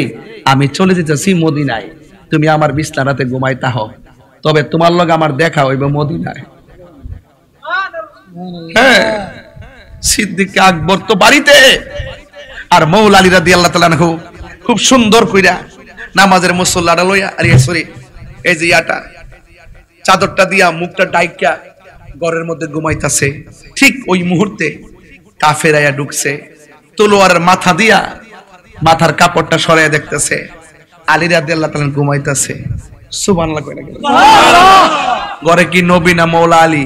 আমি চলে যেতেছি মদিনায়, তুমি আমার বিছানাতে ঘুমাইতা হও, তবে তোমার লগে আমার দেখা হইবে মদিনায়। হ্যাঁ, সিদ্দিক আকবর তো বাড়িতে, আর মৌলা আলী রাদিয়াল্লাহু তাআলা আনহু খুব সুন্দর কইরা নামাজের মুসল্লাটা লইয়া, আরে সরি এই যে ইয়াটা চাদরটা দিয়া মুখটা ডাইকা ঘরের মধ্যে ঘুমাইতাছে। ঠিক ওই মুহূর্তে কাফের আয়া ঢুকছে, তলোয়ারের মাথা দিয়া মাথার কাপড়টা সরাইয়া দেখতেছে আলী রাদিয়াল্লাহু তাআলা ঘুমাইতাছে। সুবহানাল্লাহ কইরা গেল। ঘরে কি নবী না মৌলা আলী?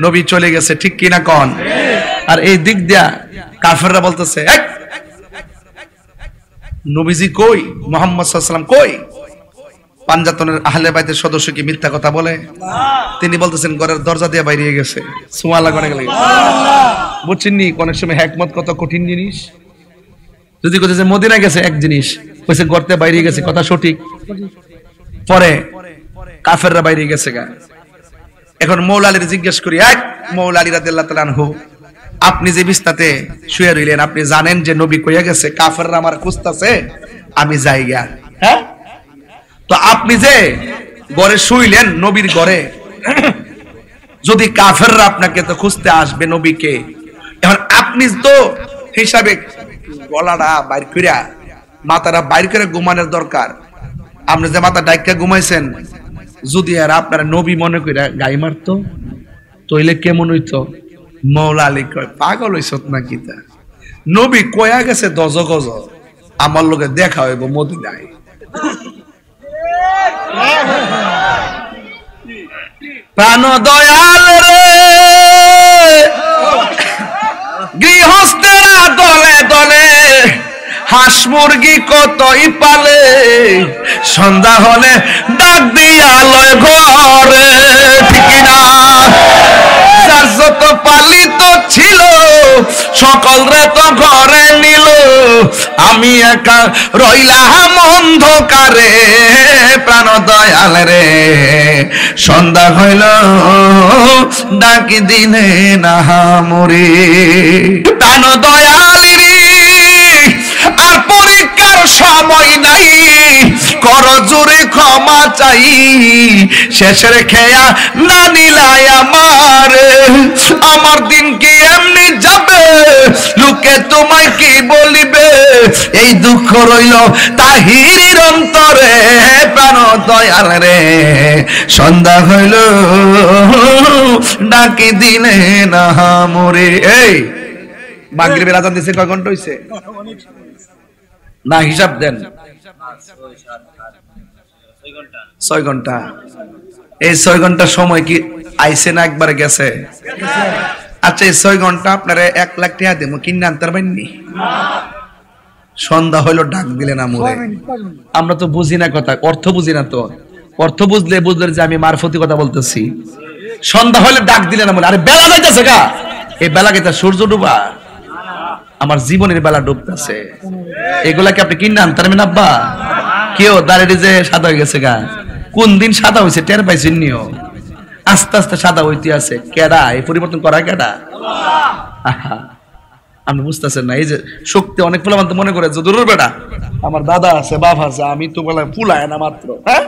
নবী চলে গেছে, ঠিক কি না কোন? আর এই দিক দিয়া কাফেররা বলতেছে নবীজি কই, মুহাম্মদ সাল্লাল্লাহু আলাইহি ওয়াসাল্লাম কই? পাঞ্জাতনের আহলে বাইতের সদস্য কি মিথ্যা কথা বলে? তিনি বলতেছেন ঘরের দরজা দিয়ে বাইরে গেছে। সুবহানাল্লাহ করে গেল। বুঝছেন নি অনেক সময় হিকমত কত কঠিন জিনিস। যদি কইতে যে মদিনা গেছে এক জিনিস, কইছে ঘরতে বাইরে গেছে, কথা সঠিক। পরে কাফেররা বাইরে গেছে গা। এখন মৌলা আলীর জিজ্ঞেস করি, এক মৌলা আলী রাদিয়াল্লাহু তাআলা আনহু আপনি যে বিছনাতে শুয়ে রইলেন, আপনি জানেন যে নবী কইয়া গেছে কাফেররা আমার খুঁজতাছে, আমি যাই গা। হ্যাঁ, তো আপনি যে ঘরে শুইলেন নবীর ঘরে, যদি কাফেররা আপনাকে তো খুঁজতে আসবে নবীকে, এখন আপনি তো হিসাবে গলাটা বাইর কইরা মাথাটা বাইর করে ঘুমানোর দরকার। আপনি যে মাথা ডাইকা ঘুমাইছেন, যদি আর আপনার নবী মনে কইরা গাই মারতো তইলে কেমন হইতো? মৌলা আলী কয় পাগল হইছত নাকি? তা নবী কয়া গেছে দজ গজ আমার লগে দেখা হইব মদিনায়। প্রাণ দয়াল রে গৃহস্থেরা দলে দলে হাঁস মুরগি কতই পালে, সন্ধ্যা হলে ডাক দিয়া লয় ঘরে, ঠিক না? যার যত পালিত ছিল সকল রে তো ঘরে নিল, আমি একা রইলাম অন্ধকারে। প্রাণ দয়াল রে সন্ধ্যা হইল ডাকি দিনে না মরে। প্রাণ দয়াল রে আর পরীক্ষার সময় নাই, কর জোরে ক্ষমা চাই, শেষের খেয়া না নিলাই আমার দিন কি এমনি যাবে, লোকে তোমায় কি বলিবে, এই দুঃখ রইল তাহিরির অন্তরে। প্রাণ দয়াল রে সন্ধ্যা হইল ডাকি দিনে না মরে। এই মাগরিবের আজান দিছে কয় ঘন্টা হইছে না? হিসাব দেন। 6 ঘন্টা। এই 6 ঘন্টা সময় কি আইছে না একবার গেছে? আচ্ছা এই 6 ঘন্টা আপনারা 1 লাখ টাকা দেবো, কিনে আনতে পারবেননি? সন্ধ্যা হইলো ডাক দিলে না মরে। আমরা তো বুঝি না কথা, অর্থ বুঝি না। তো অর্থ বুঝলে বুঝলেন যে আমি মারফতি কথা বলতেছি। সন্ধ্যা হইলে ডাক দিলে না মরে। আরে বেলা যাইতেছে গা, এই বেলা গেছে সূর্য ডুবা, আমার জীবনের বেলা ডুবতেছে। এগুলা কি আপনি কিনে আনতে পারবেন আব্বা? কেউ দাঁড়িয়ে যে সাদা হয়ে গেছে গা, কোন দিন সাদা হয়েছে টের পাইছেন নিও? আস্তে আস্তে সাদা হইতে আছে। কেডা এই পরিবর্তন করা? কেডা? আপনি বুঝতেছেন না। এই যে শক্তি অনেক ফুলা মানতে মনে করে যে দূরের বেটা আমার দাদা আছে বাপ আছে, আমি তো বলে ফুলায় না মাত্র। হ্যাঁ,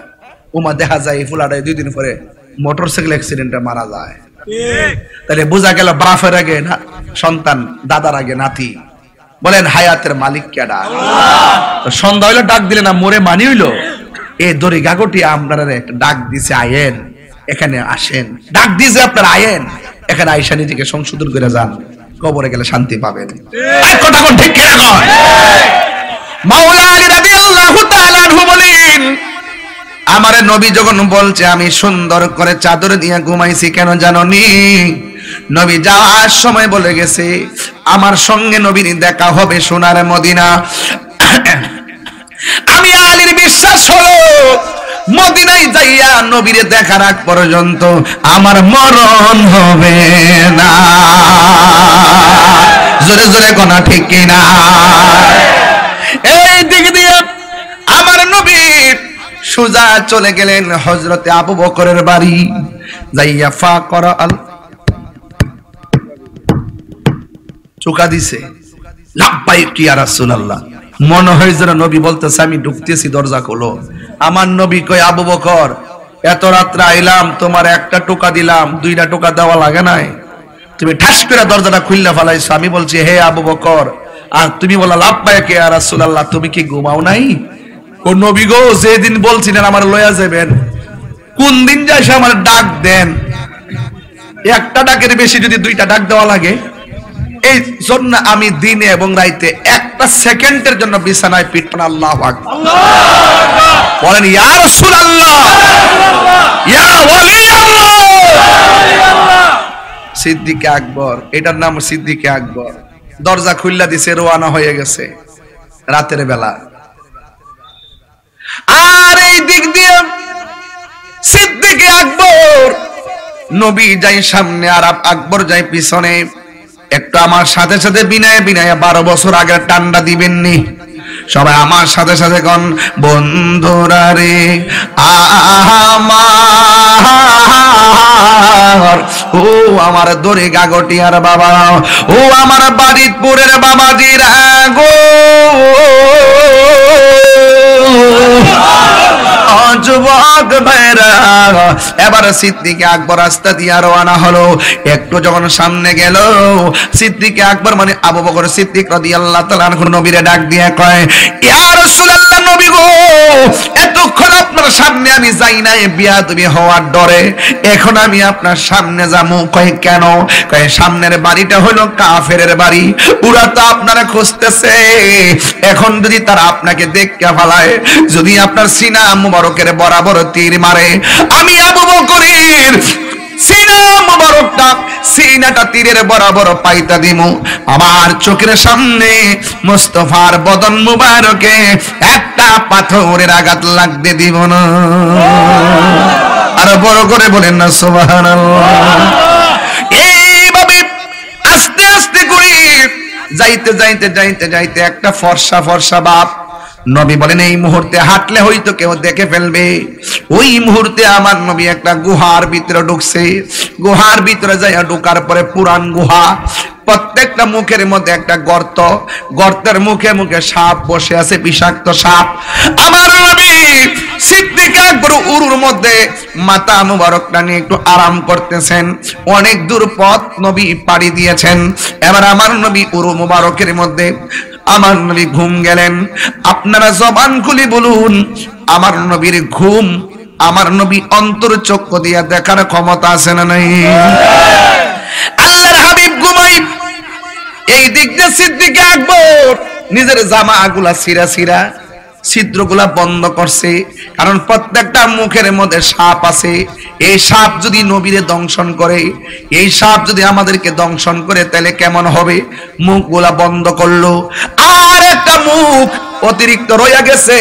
ওমা দেখা যায় এই ফুলাটা 2 দিন পরে মোটরসাইকেল অ্যাক্সিডেন্টে মারা যায়। তাহলে বোঝা গেল বাপের আগে সন্তান, দাদার আগে নাতি। বলেন হায়াতের মালিক কেডা? সন্ধ্যা হইলো ডাক দিলে না মরে মানি হইলো। এই দড়ি গাগটি আপনারা একটা ডাক দিছে, আয়েন এখানে আসেন। ডাক দিছে আপনারা আয়েন এখানে, আইসা নিজেকে সংশোধন করে যান, কবরে গেলে শান্তি পাবেন। কথা কোন ঠিক কিনা কয়? মাওলা আলী রাদিয়াল্লাহু তাআলা আনহু বলেন, আমারে নবী যখন বলছে আমি সুন্দর করে চাদর দিয়ে ঘুমাইছি, কেন জানো নি? নবী যাওয়ার সময় বলে গেছে আমার সঙ্গে নবীর দেখা হবে সোনার মদিনা। আমি আলীর বিশ্বাস হলো মদিনায় যাইয়া নবীরে দেখার আগ পর্যন্ত আমার মরণ হবে না। জোরে জোরে কোনা ঠিক কিনা? এই দিক দিয়ে আমার নবী সোজা চলে গেলেন হযরতে আবু বকরের বাড়ি। যাইয়া ফাকরা আল চোকা দিছে, লাব্বাইক ইয়া রাসূলুল্লাহ। মনে হয় যেন নবী বলতেছে আমি ঢুকতেছি, দরজা খোলো। আমার নবী কয় আবু বকর এত রাত্রে আইলাম, তোমার একটা টোকা দিলাম, দুইটা টোকা দেওয়া লাগে নাই, তুমি ঠাস করে দরজাটা খুললে ফেলাইছো। আমি বলছি হে আবু বকর, আর তুমি বলা লাব্বাইক ইয়া রাসূলুল্লাহ, তুমি কি ঘুমাও নাই? ও নবী গো, যেদিন বলছিলেন আমার লয়া যাবেন, কোন দিন যাই আমার ডাক দেন, একটা ডাকের বেশি যদি দুইটা ডাক দেওয়া লাগে, এই জন্য আমি দিনে এবং রাইতে একটা সেকেন্ডের জন্য বিছানায় পিঠব না। আল্লাহু আকবার, বলেন ইয়া রাসূলুল্লাহ, ইয়া ওয়ালি আল্লাহ। সিদ্দিক আকবর, এটার নাম সিদ্দিক আকবর। দরজা খুললা দিছে, রওনা হয়ে গেছে রাতের বেলা। আর এই দিক দিয়ে সিদ্দিক আকবর, নবী যাই সামনে আর আকবর যাই পিছনে। একটু আমার সাথে সাথে বিনায় বিনায় 12 বছর আগে টান্ডা দিবেননি সবাই আমার সাথে সাথে কোন বন্ধুরা রে আমার, ও আমার দড়ি গাগটিয়ার বাবা, ও আমার বাড়িপুরের বাবাজিরা গো, যুবক ভাইরা। এবার সিদ্দিক আকবর রাস্তা দিয়ে রওনা হলো। একটু যখন সামনে গেল, সিদ্দিক আকবর মানে আবু বকর সিদ্দিক রাদিয়াল্লাহু তাআলা আনহু নবীরে ডাক দিয়ে কয় ইয়া রাসূলুল্লাহ, নবী গো এতক্ষণ আপনার সামনে আমি যাই নাই বিয়াদবি হওয়ার ডরে, এখন আমি আপনার সামনে যাবো। কয় কেন? কয় সামনের বাড়িটা হলো কাফেরের বাড়ি, ওরা তো আপনারা খুঁজতেছে, এখন যদি তারা আপনাকে দেখতে ফেলায়, যদি আপনার সিনা মুবারকের বরাবর তীর মারে, আমি আবু বকরের সিনা মুবারকটা সিনাটা তীরের বরাবর পাইতা দিমু। আমার চোখের সামনে মুস্তাফার বদন মুবারকে একটা পাথরের আঘাত লাগতে দিব না। আর বড় করে বলেন না সুবহানাল্লাহ। এইভাবে আস্তে আস্তে করে যাইতে যাইতে যাইতে যাইতে একটা ফর্সা ফর্সা বাপ, নবী বলেন এই মুহূর্তে হাঁটলে হয়তো কেউ দেখে ফেলবে। ওই মুহূর্তে আমার নবী একটা গুহার ভিতরে ঢুকছে। গুহার ভিতরে যাইয়া ঢোকার পরে পুরান গুহা, প্রত্যেকটা মুখের মধ্যে একটা গর্ত, গর্তের মুখে মুখে সাপ বসে আছে, বিষাক্ত সাপ। আমার নবী সিদ্দিক আকবর উরুর মধ্যে মাথা মুবারকটা নিয়ে একটু আরাম করতেছেন। অনেক দূর পথ নবী পাড়ি দিয়েছেন। এবার আমার নবী উরু মুবারকের মধ্যে আমার নবী ঘুম গেলেন। আপনারা জবান খুলে বলুন, আমার নবীর ঘুম, আমার নবী অন্তর চক্ষু দিয়া দেখার ক্ষমতা আছে না নাই? আল্লাহর হাবিব ঘুমাই। এই দিক দিয়ে সিদ্দিক আকবর নিজের জামাগুলা ছিঁড়া ছিঁড়া ছিদ্রগুলা বন্ধ করছে, কারণ প্রত্যেকটা মুখের মধ্যে সাপ আছে। এই সাপ যদি নবীরে দংশন করে, এই সাপ যদি আমাদেরকে দংশন করে, তাহলে কেমন হবে? মুখগুলা বন্ধ করলো। আর একটা মুখ অতিরিক্ত রইয়া গেছে,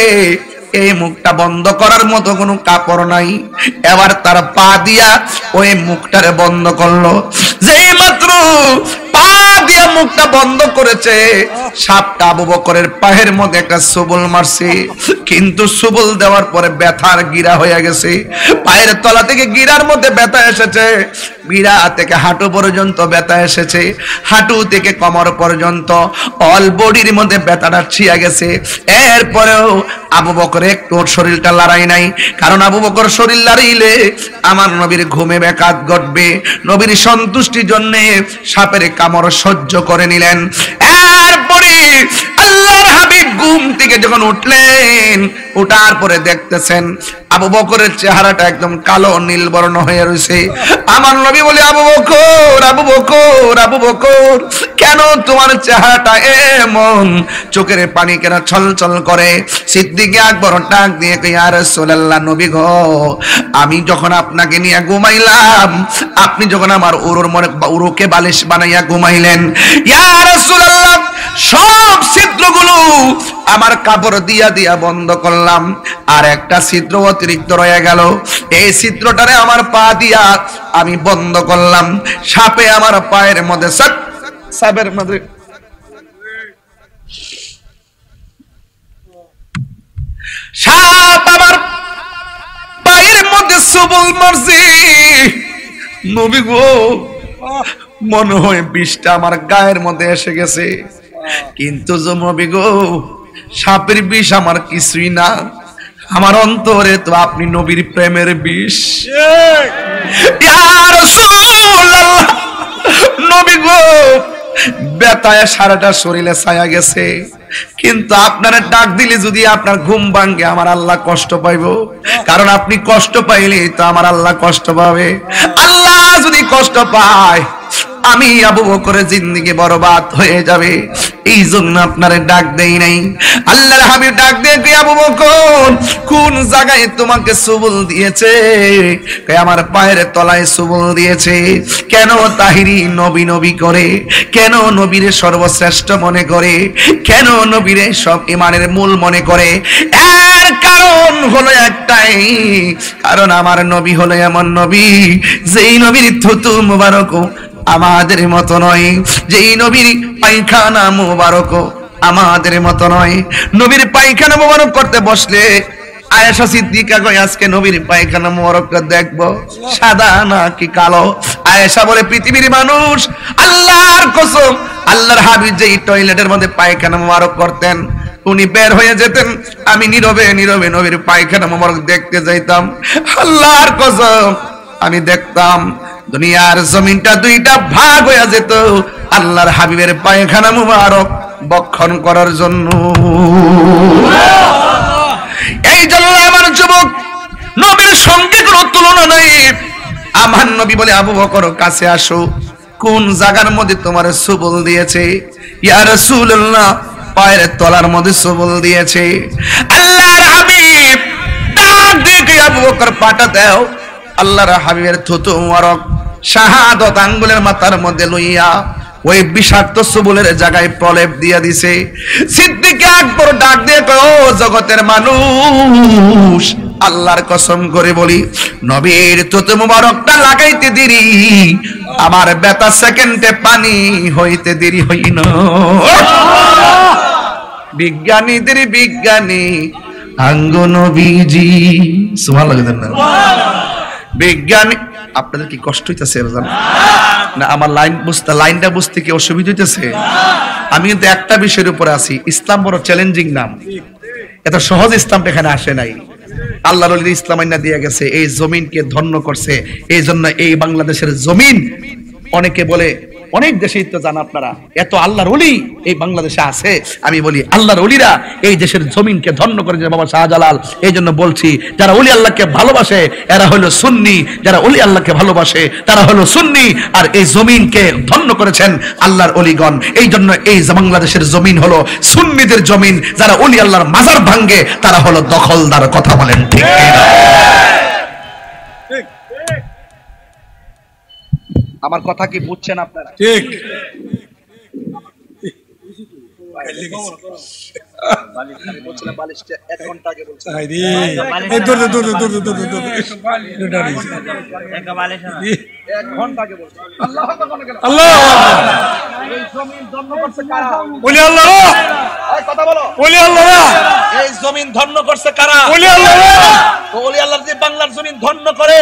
এই মুখটা বন্ধ করার মতো কোনো কাপড় নাই। এবার তার পা দিয়া ওই মুখটারে বন্ধ করলো। যেই মাত্র পা দিয়া মুখটা বন্ধ করেছে, সাপটা আবু বকরের পায়ের মধ্যে একটা সবল মারছে, কিন্তু সবল দেওয়ার পরে ব্যথার গিরা হয়ে গেছে। পায়ের তলা থেকে গিরার মধ্যে ব্যথা এসেছে, গিরা থেকে হাঁটু পর্যন্ত ব্যথা এসেছে, হাঁটু থেকে কোমর পর্যন্ত অল বডির মধ্যে ব্যথাটা ছিয়া গেছে। এরপরেও আবু বকর একটু শরীরটা লড়াই নাই, কারণ আবু বকর শরীর লড়াইলে আমার নবীর ঘুমে ব্যাঘাত ঘটবে। নবীর সন্তুষ্টির জন্য সাপের কামড় সহ্য করে নিলেন। এরপরে আল্লাহর হাবিব ঘুম থেকে যখন উঠলেন, উঠার পরে দেখতেছেন আবু বকরের চেহারাটা একদম কালো নীল বর্ণ হয়ে রয়েছে। আমার নবী বলে, আবু বকর, আবু বকর, আবু বকর, কেন তোমার চেহারাটা এমন, চোখের পানি কেন ছলছল করে? সিদ্দিক আকবর ডাক দিয়ে কই, ইয়া রাসূলুল্লাহ, নবী গো, আমি যখন আপনাকে নিয়ে ঘুমাইলাম, আপনি যখন আমার উরুকে বালিশ বানাইয়া ঘুমাইলেন, ইয়া রাসূলুল্লাহ, সব ছিদ্রগুলো আমার কাপড় দিয়া দিয়া বন্ধ করলাম, আর একটা ছিদ্র অতিরিক্ত রয়ে গেল। এই ছিদ্রটারে আমার পা দিয়া আমি বন্ধ করলাম। সাপে আমার পায়ের মধ্যে সাপের মধ্যে সাপ আমার পায়ের মধ্যে সবল মারছে। নবী গো, মনে হয় বিষটা আমার গায়ের মধ্যে এসে গেছে, কিন্তু নবী গো, সাপের বিষ আমার কিছুই না, আমার অন্তরে তো আপনি নবীর প্রেমের বিষ। ইয়া রাসূলুল্লাহ, নবী গো, ব্যথায় সারাটা শরীরে ছায়া গেছে, কিন্তু আপনারা ডাক দিলে যদি আপনার ঘুম ভাঙে, আমার আল্লাহ কষ্ট পাইব, কারণ আপনি কষ্ট পাইলে তো আমার আল্লাহ কষ্ট পাবে। আল্লাহ যদি কষ্ট পায়, আমি আবু বকরের জিন্দেগি বরবাদ হয়ে যাবে। এই জন্য আপনারে ডাক দেই নাই। আল্লাহর হাবিব ডাক দিয়ে কই, আবু বকর, কোন জায়গায় তোমাকে সুবুল দিয়েছে? কই, আমার পায়ের তলায় সুবুল দিয়েছে। কেন তাহিরি নবী নবী করে? কেন নবীরে সর্বশ্রেষ্ঠ মনে করে? কেন নবীরে সব ইমানের মূল মনে করে? এর কারণ হলো একটাই, কারণ আমার নবী হলো এমন নবী, যেই নবীর থুতু মুবারক আমাদের মতো নয়, যেই নবীর পায়খানা মুবারক আমাদের মতো নয়। নবীর পায়খানা মুবারক করতে বসলে আয়েশা সিদ্দিকা কই, আজকে নবীর পায়খানা মুবারকটা দেখবো সাদা নাকি কালো। আয়েশা বলে, পৃথিবীর মানুষ, আল্লাহর কসম, আল্লাহর হাবিব যেই টয়লেটের মধ্যে পায়খানা মুবারক করতেন, উনি বের হয়ে যেতেন, আমি নীরবে নীরবে নবীর পায়খানা মুবারক দেখতে যাইতাম। আল্লাহর কসম, আমি দেখতাম দুনিয়ার জমিনটা দুইটা ভাগ হয়ে যেত আল্লাহর হাবিবের পায়খানা মুবারক বক্ষণ করার জন্য। এই জন্য আমার যুবক, নবীর সঙ্গে কোনো তুলনা নাই। আমার নবী বলে, আবু বকর, কাছে আসো, কোন জায়গার মধ্যে তোমার সুবল দিয়েছে? ইয়া রাসূলুল্লাহ, পায়ের তলার মধ্যে সুবল দিয়েছে। আল্লাহর হাবিব ডাক দিয়ে, আবু বকর, পাটা দাও। আল্লাহর হাবিবের থুতু মুবারক শাহাদত আঙ্গুলের মাথার মধ্যে লইয়া ওই বিষাক্ত সুবলের জায়গায় প্রলেপ দিয়া দিছে। সিদ্দিক আকবর ডাক দিয়ে কয়, ও জগতের মানুষ, আল্লাহর কসম করে বলি, নবীর থুতু মুবারকটা লাগাইতে দেরি, আমার ব্যথা সেকেন্ডে পানি হইতে দেরি হই না। বিজ্ঞানীদের বিজ্ঞানী আঙ্গ নবীজি, সুবহানাল্লাহ না বিজ্ঞানী। আপনাদের কি কষ্ট হইতেছে না? আমার লাইনটা বুঝতে কি অসুবিধা হইতেছে? আমি কিন্তু একটা বিষয়ের উপরে আছি। ইসলাম বড় চ্যালেঞ্জিং নাম, এত সহজ ইসলামটা এখানে আসে নাই। আল্লাহর ওলি ইসলাম আইনা দিয়ে গেছে, এই জমিনকে ধন্য করছে। এই জন্য এই বাংলাদেশের জমিন, অনেকে বলে, অনেক দেশেই তো জানা আপনারা, এত আল্লাহর ওলি এই বাংলাদেশে আছে। আমি বলি, আল্লাহর ওলিরা এই দেশের জমিনকে ধন্য করেছে বাবা শাহজালাল। এই জন্য বলছি, যারা ওলি আল্লাহকে ভালোবাসে এরা হলো সুন্নি, যারা ওলি আল্লাহকে ভালোবাসে তারা হলো সুন্নি, আর এই জমিনকে ধন্য করেছেন আল্লাহর ওলিগণ। এই জন্য এই বাংলাদেশের জমিন হলো সুন্নিদের জমিন। যারা ওলি আল্লাহর মাজার ভাঙ্গে তারা হলো দখলদার। কথা বলেন ঠিক কিনা? আমার কথা কি বুঝছেন আপনারা? ঠিক। বাংলার জমিন ধন্য করে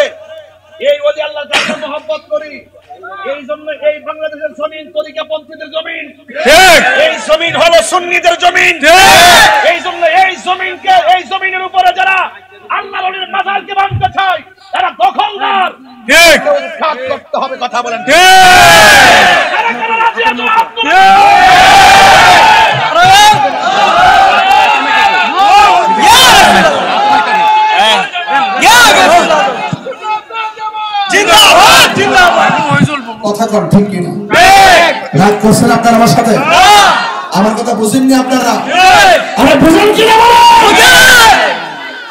এই ওলি আল্লাহর যাকে মহব্বত করি, এই জন্য এই বাংলাদেশের জমিন তরিকাপন্থীদের জমিন, ঠিক। এই জমিন হলো সুন্নিদের জমিন, ঠিক। এই জন্য এই জমিনকে, এই জমিনের উপরে যারা আল্লাহর ওলির মাজারকে ভাঙতে চায় তারা দখলদার, ঠিক। কাজ করতে হবে। কথা বলেন ঠিক। কারা কারা রাজি আছেন? কোন ঠিক কিনা? রাগ করছেন আপনারা আমার সাথে? আমার কথা বুঝেননি আপনারা? আরে বুঝেন কিনা বলেন?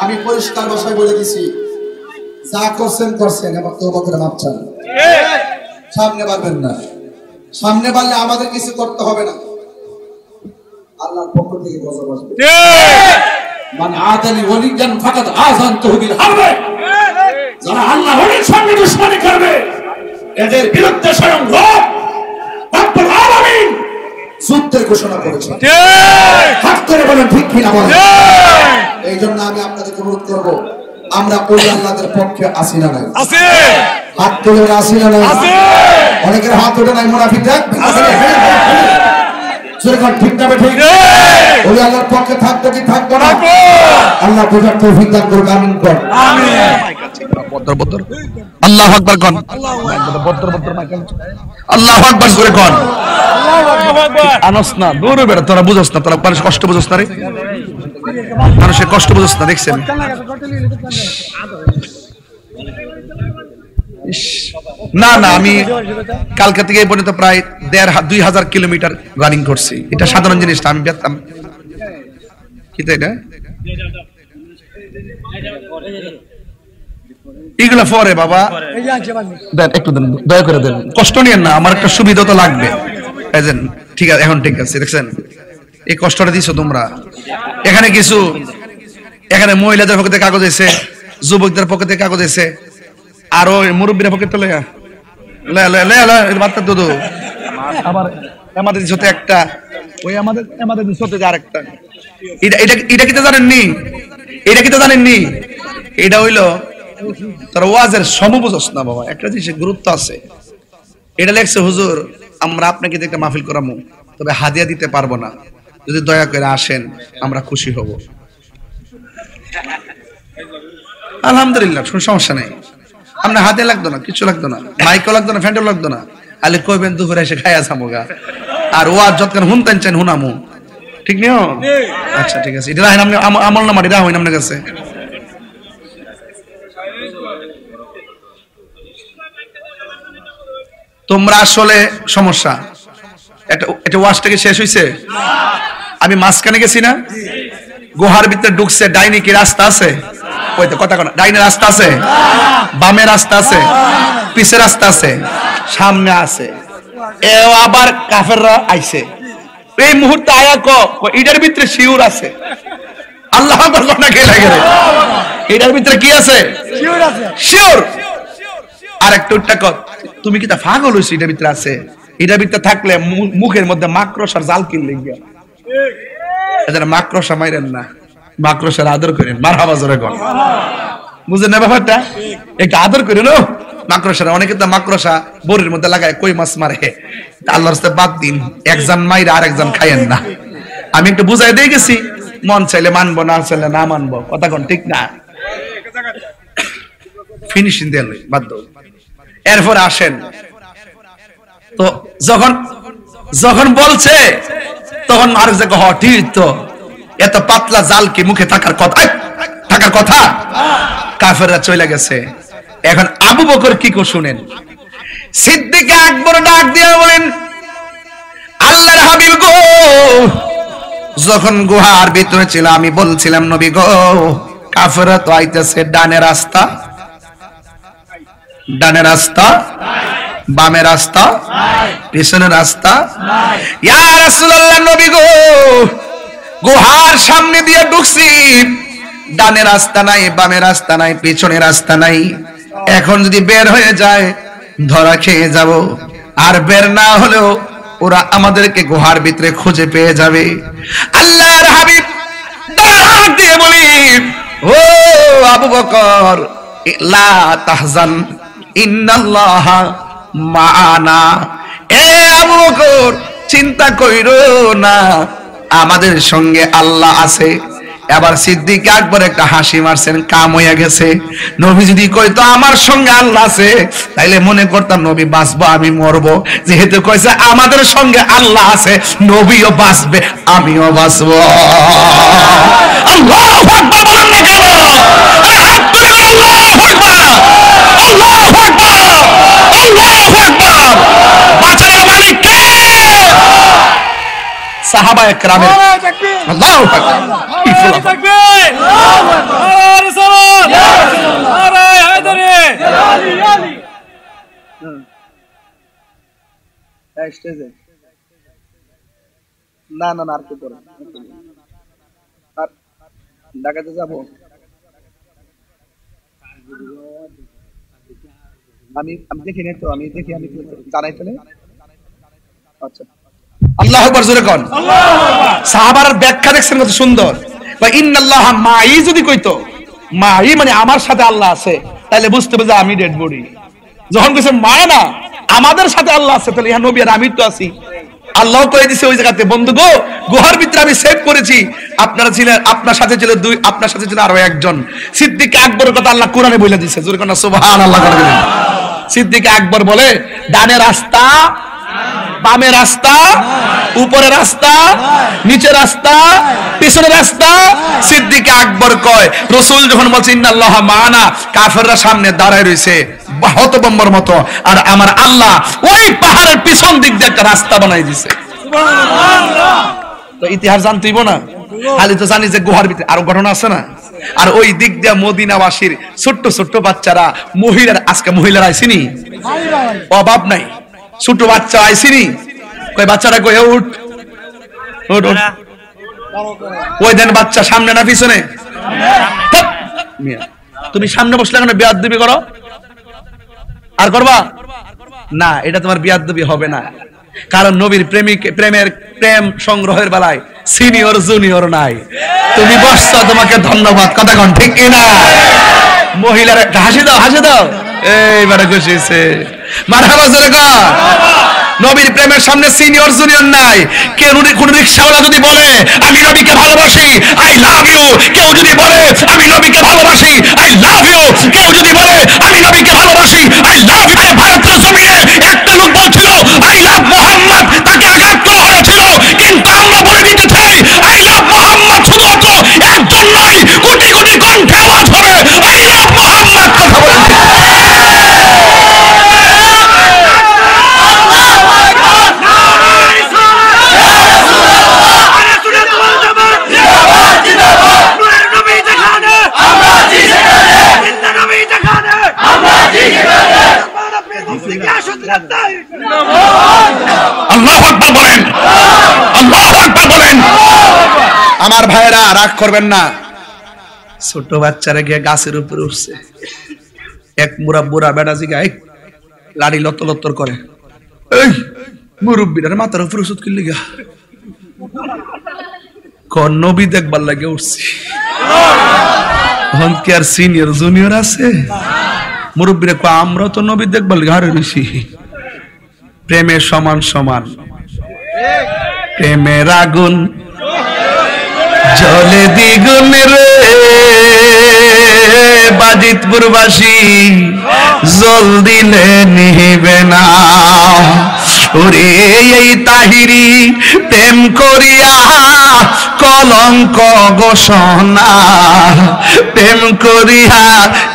আমি পরিষ্কার ভাষায় বলে দিছি, যা করছেন করছেন, এবার তওবা করে মাপ চান। সামনে বাড়বেন না, সামনে বাড়লে আমাদের কিছু করতে হবে না, আল্লাহর পক্ষ থেকে গজব আসবে। মান আদানি ওয়ালিয়ান ফাকাদ আযানতুহু বিল হারব। যারা আল্লাহ ওলির সঙ্গে দুশমনি করবে, এদের বিরুদ্ধে স্বয়ং রব্বুল আলামিন যুদ্ধের ঘোষণা করেছেন। হাত করে বলেন ঠিক কিনা বলেন? এই জন্য আমি আপনাদের অনুরোধ করব, আমরা ওই আল্লাহদের পক্ষে আসি না নাই? আছে। হাত তুলে আসি না নাই? আছে। অনেকের হাত ওঠে নাই, মুনাফিকরা আছে। যেরকম ঠিক না ঠিক, ওই আল্লাহর পক্ষে থাকতো কি থাকতো না? আল্লাহ বুঝার তৌফিক দান করুন, আমিন কোন। আমিন। বদর বদর আল্লাহু আকবার কোন। বদর বদর মাইকেল আল্লাহু আকবার জোরে কোন। আল্লাহু আকবার। আনস না দূরে বের, তোরা বুঝছ না, তোরা মানুষ কষ্ট বুঝছ না রে, মানুষের কষ্ট বুঝছ না। দেখছেন না না, আমি কালকে থেকে এই পর্যন্ত প্রায় 1,500-2,000 কিলোমিটার রানিং করছি। এটা সাধারণ জিনিস না, আমি বেতাম কি তাই না, এগুলা পরে বাবা দেন, একটু দেন, দয়া করে দেন, কষ্ট নিয়েন না, আমার একটা সুবিধা তো লাগবে। ঠিক আছে, এখন ঠিক আছে। দেখছেন এই কষ্টটা দিছো তোমরা। এখানে কিছু, এখানে মহিলাদের পক্ষ থেকে কাগজ এসে, যুবকদের পক্ষ থেকে কাগজ এসে, আরো মুরব্বীরা পক্ষে তো লয়া বার্তা দুধ আবার আমাদের সাথে একটা, ওই আমাদের সাথে আরেকটা। এটা কি তো জানেননি? এটা কি তো জানেননি? এটা হইলো তোর ওয়াজের সমবুঝস না বাবা, একটা জিনিসের গুরুত্ব আছে। এটা লেখছে, হুজুর আমরা আপনাকে একটা মাহফিল করামু, তবে হাদিয়া দিতে পারবো না, যদি দয়া করে আসেন আমরা খুশি হব। আলহামদুলিল্লাহ, কোনো সমস্যা নেই। আপনার হাতে লাগতো না, কিছু লাগতো না, মাইকও লাগতো না, ফ্যান্ডও লাগতো না, আলে কইবেন দুপুরে এসে খাইয়া যামোগা, আর ওয়াজ যতক্ষণ হুনতেন চান হুনামু, ঠিক নিও? আচ্ছা ঠিক আছে, এটা রাখেন, আপনি আমল না মাটি রাখেন আপনার কাছে। তোমরা আসলে সমস্যা, এটা ওয়াজটা কি শেষ হইছে? আমি মাঝখানে গেছি না, গুহার ভিতরে ঢুকছে, ডাইনি কি রাস্তা আছে? ওই তো কথা কোন, ডাইনে রাস্তা আছে, বামে রাস্তা আছে, পিছে রাস্তা আছে, সামনে আছে। এও আবার কাফেররা আইছে এই মুহূর্তে, আয়া এটার ভিতরে শিউর আছে। আল্লাহ আকবার না, কে লাগে রে? এটার ভিতরে কি আছে? শিউর আছে, শিউর। আর একটু তুমি কি তা পাগল হইছো? এটার ভিতরে আছে, এটার ভিতরে থাকলে মুখের মধ্যে মাকড়সার জাল কিনলে গিয়া, এজন্য মাকড়সা মাইরেন না, মাকড়সার আদর করেন। মারহাবা জোরে কোন। বুঝেন না ব্যাপারটা? একটু আদর করেন। মাকড়সার, অনেকে তো মাকড়সা বড়ির মধ্যে লাগায় কই মাছ মারে, আল্লাহর রাস্তায় বাদ দিন, একজন মাইরা আর একজন খাইয়েন না। আমি একটু বুঝাই দিয়ে গেছি, মন চাইলে মানবো, না চাইলে না মানবো, কথা কোন ঠিক না? ফিনিশিং দেন বাধ্য। এরপর আসেন তো, যখন বলছে তখন আর যে ঠিক তো, এত পাতলা জাল কি মুখে থাকার কথা? কাফেররা চলে গেছে। এখন আবু বকর কি কো শুনেন। সিদ্দিক আকবর ডাক দিয়ে বলেন, আল্লাহর হাবিব গো, যখন গুহার ভিতরে ছিল আমি বলছিলাম, নবী গো, কাফেররা তো আইতেছে ডানে রাস্তা, বামে রাস্তা, পিছনে রাস্তা। ইয়া রাসূলুল্লাহ, নবী গো, গুহার সামনে দিয়ে ঢুকছি, ডানে রাস্তা নাই, বামে রাস্তা নাই, পিছনে রাস্তা নাই। এখন যদি বের হয়ে যায় ধরা খেয়ে যাব, আর বের না হলেও ওরা আমাদেরকে গুহার ভিতরে খুঁজে পেয়ে যাবে। আল্লাহর হাবিব ডাক দিয়ে বলি, ও আবু বকর, লা তাহজান, ইন্নাল্লাহা মাআনা। এ আবু বকর, চিন্তা কইরো না, আমাদের সঙ্গে আল্লাহ আছে। এবার সিদ্দিক আকবর একটা হাসি মারছেন, কাম হইয়া গেছে। নবী যদি কইতো আমার সঙ্গে আল্লাহ আছে, তাইলে মনে করতাম নবী বাঁচবো, আমি মরবো। যেহেতু কইছে আমাদের সঙ্গে আল্লাহ আছে, নবীও বাঁচবে, আমিও বাঁচবো। আল্লাহু আকবার বলেন না কেন? হাত তুলে আল্লাহু আকবার, আল্লাহু আকবার, আল্লাহু আকবার। বাঁচানোর মালিক কে? সাহাবায়ে কেরামের আল্লাহু আকবার। না না না আর কি করে আর ঢাকাতে যাব আমি দেখি না তো আমি দেখি আমি জানাই তো আচ্ছা আল্লাহু আকবার জোরে কোন সাহাবার ব্যাখ্যা দেখছেন কত সুন্দর বা ইন্নাল্লাহা মাই যদি কইতো মাই মানে আমার সাথে আল্লাহ আছে তাহলে বুঝতে হবে যে আমি ডেড বডি যখন কইছে মা না আমাদের সাথে আল্লাহ আছে তাহলে ইয়া নবী আর আমি তো আছি আল্লাহ কই দিছে ওই জায়গাতে বন্ধু গো গুহার ভিতরে আমি সেভ করেছি আপনারা ছিলেন আপনার সাথে ছিল দুই আপনার সাথে ছিল আরো একজন সিদ্দিক আকবরের কথা আল্লাহ কোরআনে বলে দিয়েছে জোরে কোন সুবহানাল্লাহ করে দিলেন সিদ্দিক আকবর বলে ডানে রাস্তা বামে রাস্তা উপরে রাস্তা নিচে রাস্তা পিছনে রাস্তা সিদ্দিক আকবর কয় রাসূল যখন বলছেন ইন্নাল্লাহা মা'ানা কাফেররা সামনে দাঁড়ায় রইছে হতভম্বর মতো আর আমার আল্লাহ ওই পাহাড়ের পিছন দিক দিয়ে একটা রাস্তা বানাই দিয়েছে সুবহানাল্লাহ তো ইতিহাস জানতেইব না খালি তো জানি যে গুহার ভিতরে আরো ঘটনা আছে না আর ওই দিক দিয়ে মদিনাবাসীর ছোট ছোট বাচ্চারা মহিলারা আজকে মহিলারা আইছিনি অভাব নাই ছোট বাচ্চা আইছিনি কই বাচ্চাটা কই উঠ উঠ উঠ ওই দেন বাচ্চা সামনে না পিছনে মিয়া তুমি সামনে বসলে কেন বেয়াদবি করো আর করবা না এটা তোমার বেয়াদবি হবে না কারণ নবীর প্রেম সংগ্রহের বেলায় সিনিয়র জুনিয়র নাই তুমি বসছো তোমাকে ধন্যবাদ কথা কোন ঠিক কি না মহিলারা হাসি দাও এইবারে খুশি হইছে মারহাবা জোরে কর নবীর প্রেমের সামনে সিনিয়র জুনিয়র নাই কেউ কোন রিকশাওয়ালা যদি বলে আমি নবীকে ভালোবাসি আই লাভ ইউ কেউ যদি বলে আমি নবীকে ভালোবাসি আই লাভ ইউ কেউ যদি বলে আমি নবীকে ভালোবাসি আই লাভ ইউ ভারতের জমিনে একটা লোক বলছিল আই লাভ মুহাম্মদ তাকে আঘাত করা হয়েছিল কিন্তু আমরা বলে দিতে চাই আই লাভ মুহাম্মদ শুধুমাত্র একজন নয় কোটি কোটি কণ্ঠে আওয়াজ হবে আই লাভ মুহাম্মদ কথা বলেন আল্লাহু আকবার বলেন আল্লাহু আকবার বলেন আমার ভাইরা রাগ করবেন না ছোট বাচ্চারা গিয়ে গাছের উপরে উঠছে এক মুরাব্বুরা বেটা জিগায় লাড়ি লত্তর করে এই মুরব্বিটার মাথার উপরে উঠত কি লাগা কোন নবী দেখবার লাগে উঠছি এখন কি আর সিনিয়র জুনিয়র আছে মুরব্বিরা কয় আমরা তো নবী দেখবার লাগে হারে ঋষি প্রেমের সমান সমান প্রেমের আগুন জ্বলে দ্বিগুণ রে বাজিতপুরবাসী জল দিলে নিবে না ওরে এই তাহিরি প্রেম করিয়া কলঙ্ক ঘোষণা প্রেম করিয়া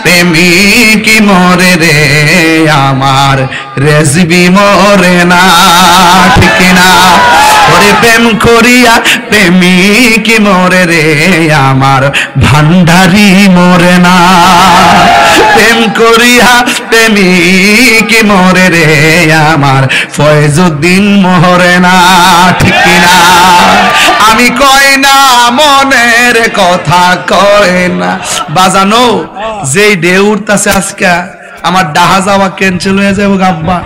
প্রেমিক মরে রে আমার রেজবি মরে না ঠিক না ওরে প্রেম করিয়া প্রেমিক মরে রে আমার ভান্ডারি মরে না প্রেম করিয়া প্রেমিক মরে রে আমার ফয়জুদ্দিন মরে না ঠিক না আমি কই না মনের কথা কই না বাজানো যেই দেউরতাছে আজকে আমার ডাহা যাওয়া ক্যান্সেল হয়ে যাবে আব্বা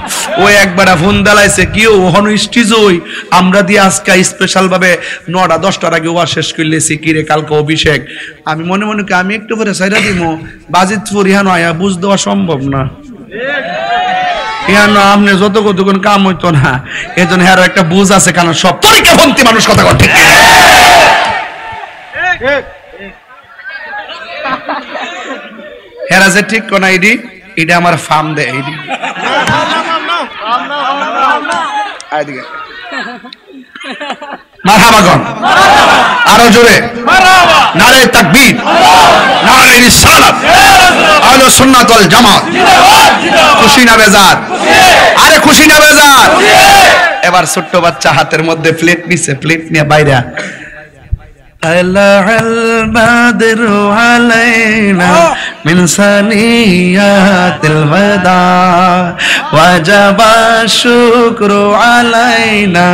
ওই একবার ফোন দালাইছে কি ওহন স্টিজ ওই আমরা দিয়ে আজকে স্পেশাল ভাবে 9টা 10টার আগে ওয়া শেষ করলেছি কি রে কালকে অভিষেক আমি মনে মনে কি আমি একটু করে সাইরা দিমু বাজিতপুর ইহানো আয়া বুঝ দেওয়া সম্ভব না ইহানো আমনে যত কতক্ষণ কাম হইতো না এজন্য হেরো একটা বুঝ আছে কারণ সব তরিকা ভন্তি মানুষ কথা কয় ঠিক হেরা যে ঠিক কোন আইডি এটা আমার ফার্ম দেয় আইডি আইদিকে মারহাবা গন আরো জোরে মারহাবা নারে তাকবীর, নারে রিসালাত, আহলে সুন্নাত ওয়াল জামাত। খুশি না বেজার? আরে খুশি না বেজার? এবার ছোট্ট বাচ্চা হাতের মধ্যে প্লেট নিছে, প্লেট নিয়ে বাইরে طلع البدر علينا من ثنيات الوداع وجب الشكر علينا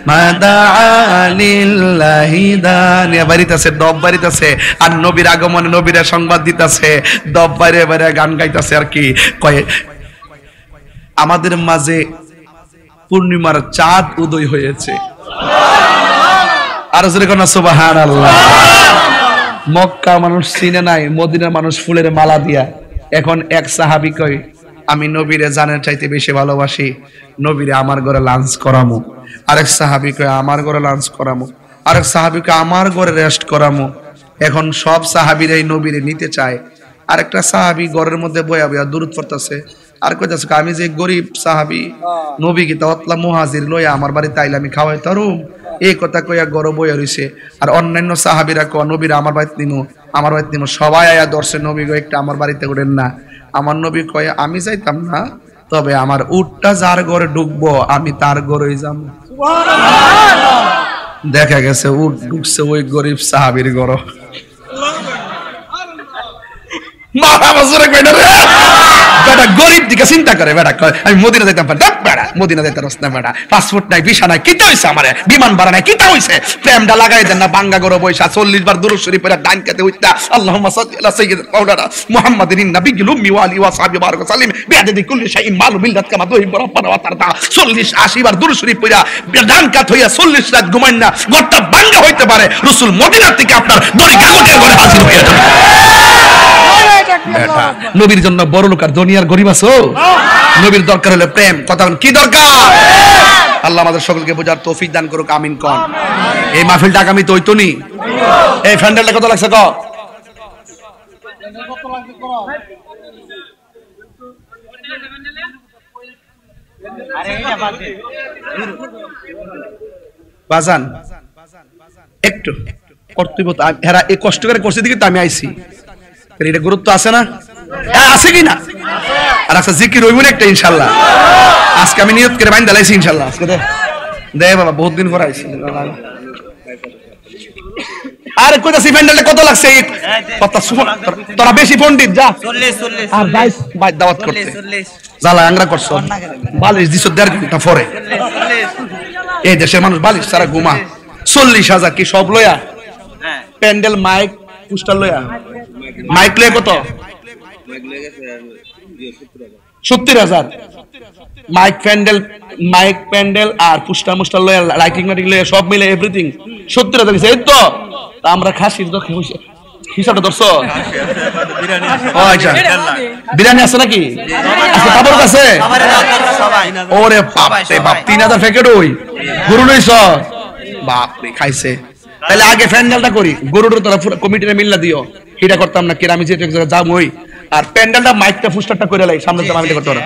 ما دعا لله দানিয়া বাড়িতেছে, দব বাড়িতেছে, আর নবীর আগমনে নবীরা সংবাদ দিতেছে, দব বাইরে বাইরে গান গাইতেছে। আর কি কয়, আমাদের মাঝে পূর্ণিমার চাঁদ উদয় হয়েছে। আর জোরে কোন সুবহানাল্লাহ। মক্কা মানুষ চিনে নাই, মদিনার মানুষ ফুলের মালা দিয়া। এখন এক সাহাবী কই, আমি নবীরে জানের চাইতে বেশি ভালোবাসি, নবীরে আমার ঘরে লাঞ্চ করামু। আরেক সাহাবী কই আমার ঘরে লাঞ্চ করামু। আরেক সাহাবী কই আমার ঘরে রেস্ট করামু। এখন সব সাহাবীরাই নবীরে নিতে চায়। আরেকটা সাহাবী ঘরের মধ্যে বয়া বয়া দুরূদ পড়তাছে, আর কইতাছে আমি যে গরিব সাহাবী, নবী কি তাওয়াতলা মুহাজির লইয়া আমার বাড়িতে আইলে আমি খাওয়াই তারুম, এই কথা কইয়া গরব হইয়া রইছে। আর অন্যান্য সাহাবীরা কয় নবীরা আমার বাড়িতে নিমু, আমার বাড়িতে নিমু। সবাই আয়া দর্শে নবী গো একটা আমার বাড়িতে উঠেন না। আমার নবী কয় আমি যাইতাম না, তবে আমার উটটা যার ঘরে ঢুকবো আমি তার ঘরেই যাব। দেখা গেছে উট ঢুকছে ওই গরিব সাহাবীর ঘর। গরিব দিকে চিন্তা করে বেটা, আমি মদিনা যাইতাম বেড়া, মদিনা যাইতে রস না বেড়া, পাসপোর্ট নাই, ভিসা নাই, কিতা হইছে আমার, বিমান ভাড়া নাই, কিতা হইছে? প্রেমটা লাগাই দেন না, বাঙ্গা গরো বৈশা 40 বার দুরূদ শরীফ পড়া ডান কাতে উঠতা আল্লাহুম্মা সাল্লি আলা সাইয়্যিদিনা মাওলানা মুহাম্মাদিন নাবিয়্যিল উম্মি ওয়া আলিহি ওয়া সাহবিহি বারাক সাল্লিম বিআদাদি কুল্লি শাইইন মালু মিল্লাত কামা তুহিব্বু রাব্বানা ওয়া তারদা। 40-80 বার দুরূদ শরীফ পড়া ডান কাত হইয়া 40 রাত ঘুমাইন না, ঘরটা বাঙ্গা হইতে পারে, রাসূল মদিনা থেকে আপনার দড়ি কাগজের ঘরে হাজির হয়ে যাবে। বেটা নবীর জন্য বড় লোক আর দুনিয়ার গরিব আছো? নবীর দরকার হলো প্রেম। কথা কি দরকার? আল্লাহ আমাদের সকলকে বোঝার তৌফিক দান করুক, আমিন কোন। এই মাহফিলটা আগামী তো হইতো নি। এই ফ্যান্ডেলটা কত লাগছে ক? বাজান একটু কর্তব্য হেরা এই কষ্ট করে করছে দিকে তো আমি আইছি, এটা গুরুত্ব আছে না? আছে কি না? আর আচ্ছা জিকির হইব না একটা ইনশাআল্লাহ। আজকে আমি নিয়ত করে বাইন দালাইছি ইনশাআল্লাহ। আজকে দে বাবা, বহুত দিন পরে আইছি। আরে কইতাছি প্যান্ডেলটা কত লাগছে? কথা শুন, তোরা বেশি পণ্ডিত যা 40 আর 22 ভাই দাওয়াত করতে জালা আংরা করছো, বালিশ দিছো 1.5 ঘন্টা পরে। এই দেশের মানুষ বালিশ সারা ঘুমা। 40,000 কি সব লয়া? প্যান্ডেল মাইক পোস্টার লয়া? মাইক লয়ে কত? 70,000। মাইক প্যান্ডেল আর পোস্টার মুস্টার লয়া, লাইটিং মাইটিং লয়া সব মিলে এভরিথিং 70,000 এই তো। আমরা খাসির তো হিসাবটা ধরছো? বিরিয়ানি আছে নাকি? আচ্ছা তারপর কাছে ওরে বাপ রে বাপ, 3,000 প্যাকেট ওই গরু লইছ? বাপ রে খাইছে। তাহলে আগে প্যান্ডেলটা করি, গরুর তোরা কমিটিটা মিল্লা দিও। এটা করতাম না, আমি যে যাম ওই, আর প্যান্ডেলটা মাইকটা পোস্টারটা করে লাই সামনে আমি করতে পারো।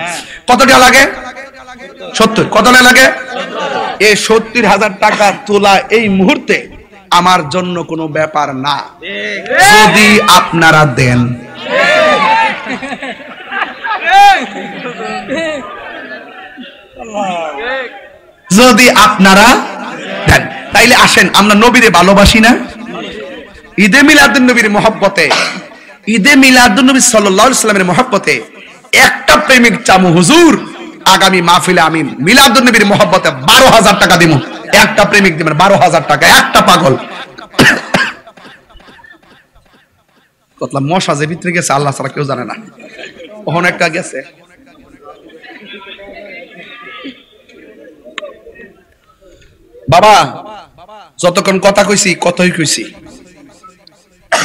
কত টাকা লাগে? 70। কত টাকা লাগে? এই 70,000 টাকা তোলা এই মুহূর্তে আমার জন্য কোনো ব্যাপার না, যদি আপনারা দেন। যদি আপনারা দেন তাইলে আসেন আমরা নবীরে ভালোবাসি না? ঈদে মিলাদুন নবীর মহব্বতে, ঈদে মিলাদুন নবী সাল্লাল্লাহু আলাইহি ওয়াসাল্লামের মহব্বতে একটা প্রেমিক চামু হুজুর, আগামী মাহফিলে আমি মিলাদুন নবীর মহব্বতে 12,000 টাকা দিব। একটা প্রেমিক দিবেন 12,000 টাকা, একটা পাগল। কতলা মশা যে ভিতরে গেছে আল্লাহ ছাড়া কেউ জানে না। ওখানে একটা গেছে। বাবা যতক্ষণ কথা কইছি কতই কইছি,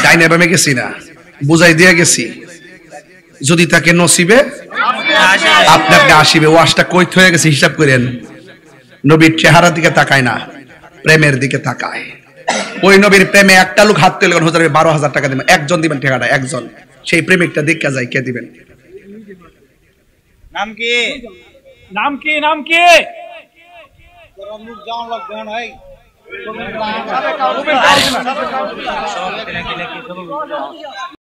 ডাইনে বামে গেছি না, বুঝাই দিয়ে গেছি। যদি তাকে নসিবে আপনি আপনি আসিবে। ওয়াজটা কই হয়ে গেছে হিসাব করেন। নবীর চেহারার দিকে তাকায় না, প্রেমের দিকে তাকায়। ওই নবীর প্রেমে একটা লোক হাত তুলে হুজুর 12,000 টাকা দিবেন, একজন দিবেন টাকাটা, একজন। সেই প্রেমিকটা দেখা যায় কে দিবেন? নাম কি? নাম কি? নাম কি? তোরা মুখ জান লাগবে না ভাই।